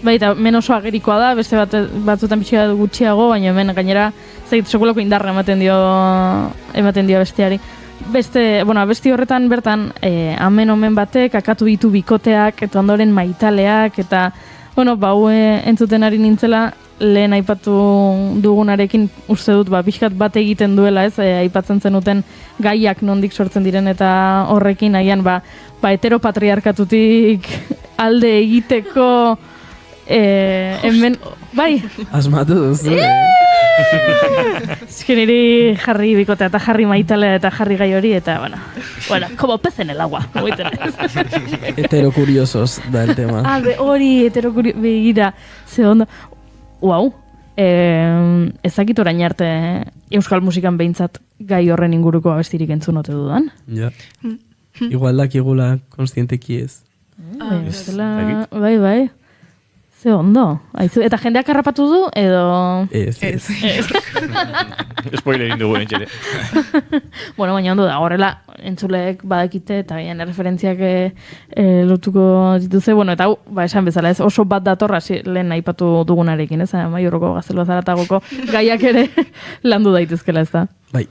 Speaker 3: Bai, eta hemen oso agerikoa da, beste batzutan pixka gutxiago, baina hemen gainera sekulako indarra ematen dio besteari. Abesti horretan bertan, amen batek, akatu ditu bikoteak, eta ondoren maitaleak, eta, entzuten ari nintzela, lehen aipatu dugunarekin uste dut, pixkat bat egiten duela, ez, aipatzen zenuten gaiak nondik sortzen diren, eta horrekin agian, heteropatriarkatutik alde egiteko, hemen, bai.
Speaker 14: Asmatu duzu,
Speaker 3: Ezken niri jarri bikotea eta jarri maitalea eta jarri gai hori, eta, como pez en el agua.
Speaker 14: Heterocuriosos da el tema.
Speaker 3: Hori, begira, ze ondo. Uau, ezakit orain arte euskal musikan behintzat gai horren inguruko abestirik entzun ote dudan.
Speaker 14: Ja. Igual dakigula konstienteki ez.
Speaker 3: Bai. Ze ondo. Eta jendeak harrapatu du, edo...
Speaker 14: Ez.
Speaker 2: Spoilerin dugu entxere.
Speaker 3: Baina ondo da, horrela entzuleek badakite, eta gaian referentziak lotuko dituze, eta esan bezala, ez oso bat datorra lehen aipatu dugunarekin, ez, Maiorroko Gaztelua Zaratagoko gaiak ere landu daitezkela, ez da?
Speaker 14: Bai.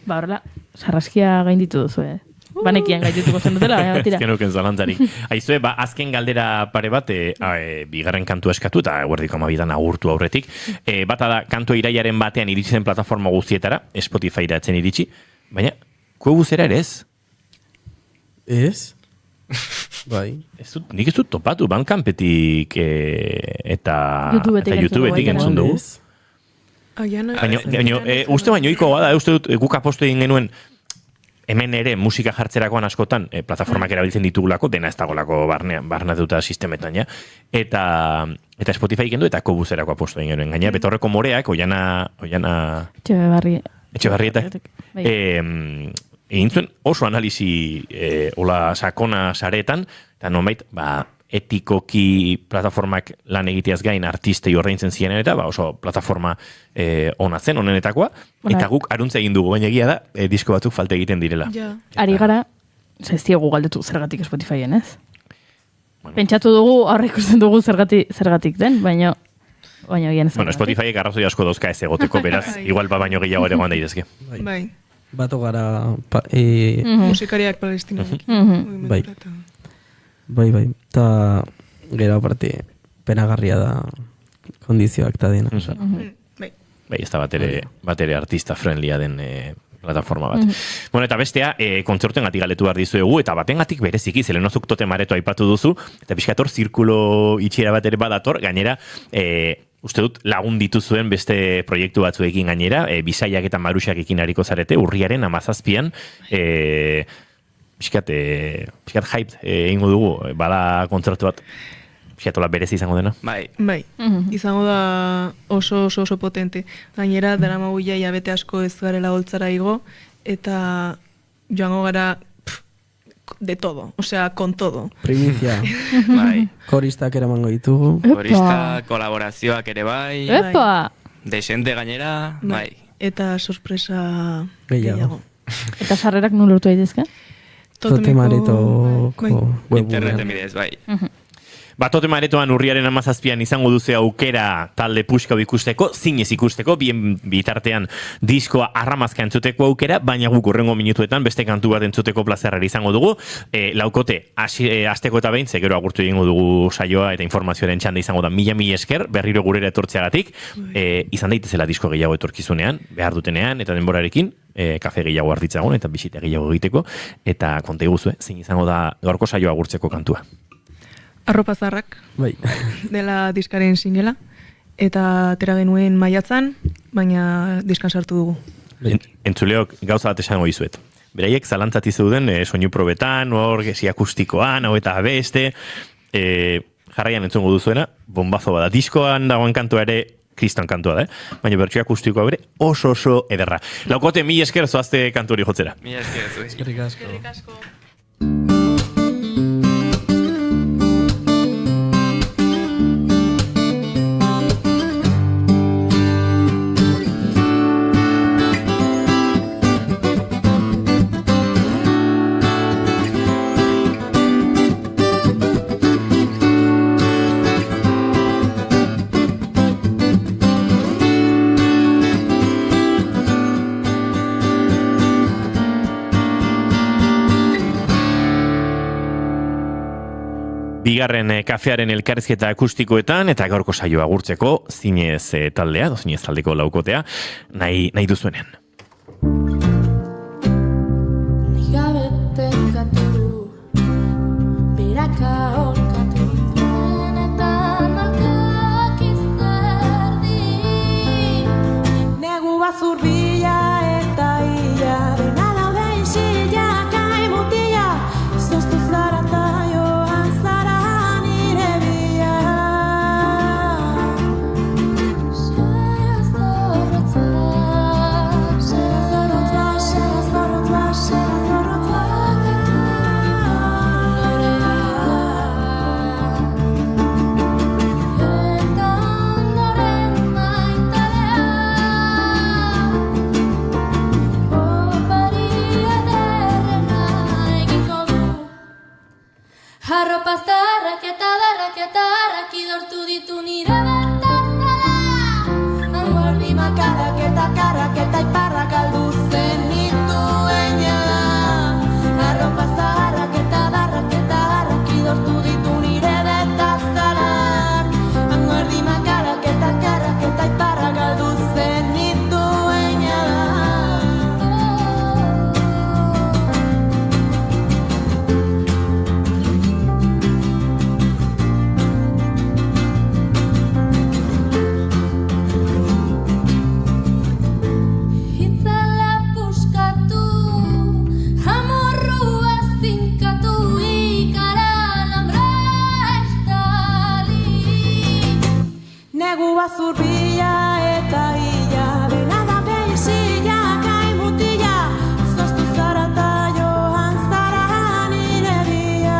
Speaker 3: Horrela, sarraskia gainditu duzu, Banekian gaitutuko zen dutela, baina tira.
Speaker 2: Ezkenuken zalantzarik. Aizue, azken galdera pare bat, bigarren kantua eskatu, eta guardiko amabidan agurtu aurretik. Bata da, kantua iraiaren batean iritsi plataforma guztietara, Spotifyra etzen iritsi, baina, kuebuzera ere ez?
Speaker 14: Ez? Bai.
Speaker 2: Nik ez dut topatu, Bandcampetik eta YouTubetik entzun dugu. Uste baino iko bada, uste dut guk apostu egin genuen hemen ere musika jartzerakoan askotan plataformak erabiltzen ditugulako, dena ez dagolako barnatuta sistemetan, ja? Eta Spotify kendu eta kobuzerako apostu egin genuen. Gaina, Betorreko Moreak, Oiana... Etxebarrietak. Egin zuen oso analizi hola sakona saretan, eta nonbait, etikoki plataformak lan egiteaz gain artistei ordaintzen ziren eta oso plataforma ona zen, honenetakoa, eta guk aruntza egin dugu, baina egia da, disko batzuk falta egiten direla.
Speaker 3: Ari gara, ez diegu galdetu zergatik Spotifyen, ez? Pentsatu dugu, horre ikusten dugu zergatik den, baina egian ez.
Speaker 2: Spotifyek arrazoi asko dauzka ez egoteko, beraz, igual baino gehiago ere goan daitezke.
Speaker 13: Bai.
Speaker 14: Bato gara...
Speaker 13: Musikariak palestinarik.
Speaker 14: Bai. Ta gero aparte penagarria da kondizioak ta dena.
Speaker 2: Bai, ez da batere artista friendlya den plataforma bat. Eta bestea, kontzertuen gatik galetu behar dizuegu, eta baten gatik bereziki, zelenozuk tote mareto aipatu duzu, eta pixkator zirkulo itxiera bat ere badator, gainera, uste dut lagun dituzuen beste proiektu batzuekin gainera, Bisaiak eta Maruxak ekin hariko zarete, urriaren 17an, pixkat hype egingo dugu, bada kontzertu bat, pixkatola berezi izango dena.
Speaker 13: Bai. Izango da oso potente. Gainera, dara maguia jabete asko ez garela holtzara igo, eta joango gara de todo, con todo.
Speaker 14: Primicia.
Speaker 15: Bai.
Speaker 14: Koristak eramango ditugu.
Speaker 15: Korista, kolaborazioak ere bai.
Speaker 3: Epa!
Speaker 15: Desente gainera, bai.
Speaker 13: Eta sorpresa
Speaker 14: gehiago.
Speaker 3: Eta sarrerak non lortu daitezke?
Speaker 14: Totemareko
Speaker 15: interneten bidez, bai.
Speaker 2: Totemaretoan urriaren 17an izango duze aukera talde puskau ikusteko, zinez ikusteko, bien bitartean diskoa arramazka entzuteko aukera, baina guk urrengo minutuetan beste kantu bat entzuteko plazerrari izango dugu. Laukote, asteko eta behin, gero agurtu egingo dugu saioa eta informazioaren txanda izango da mila esker, berriro gurera etortzeagatik, izan daitezela disko gehiago etorkizunean, behar dutenean, eta denborarekin, kafe gehiago hartitzagun eta bisita gehiago egiteko, eta konta iguzue, zein izango da gaurko saioa agurtzeko kantua.
Speaker 13: Arropa zarrak, dela diskaren singela, eta atera genuen maiatzan, baina diskan sartu dugu.
Speaker 2: Entzuleok gauza bat esango izuet. Beraiek zalantzati zeuden soinu probetan, hor gesi akustikoan, hau eta beste, jarraian entzungo duzuena, bombazo bada. Diskoan dagoen kantua ere, kriston kantua da, baina bertxo akustikoa bere oso ederra. Laukote, mila esker zoazte kantu hori jotzera.
Speaker 15: Mila esker.
Speaker 14: Eskerrik asko.
Speaker 2: bigarren kafearen elkarrizketa akustikoetan, eta gaurko saioa agurtzeko zinez taldea, zinez taldeko laukotea, nahi duzuenen.
Speaker 7: Nik gabe tenkatu, beraka orkatu, benetan alkak izerdi. Negu bazurbila eta ia, dena daude isila, kai mutila, zoztu zara eta joan zara nire bila. Arropa zarrak eta darrak idortu ditu nire betazala. Anguardi makarak eta iparrak aldu zen nituena. Arropa zarrak eta darrak idortu ditu nire betazala. Anguardi makarak eta iparrak aldu zen nituena. Negu bazurbila eta ia, dena da behizila, kai mutila, zoztu zara eta joan zara nire bila.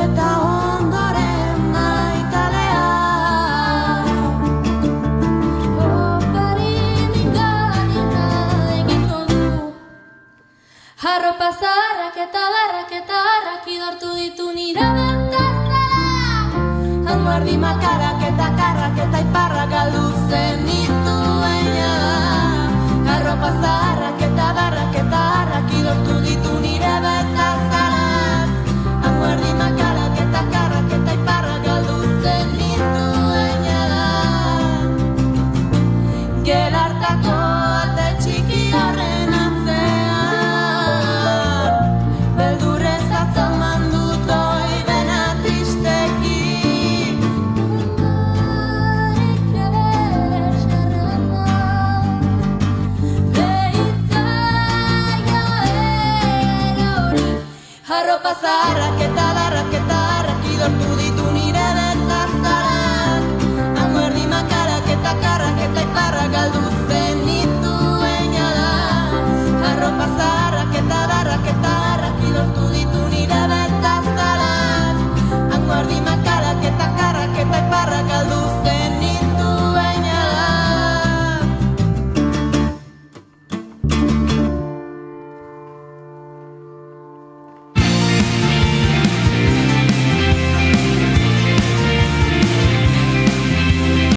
Speaker 7: Eta ondoren maitalea. Arropa zarrak eta darrak idortu ditu nire betazala. Anguardi makarak eta iparrak galdu zen nituena. Arropa zarrak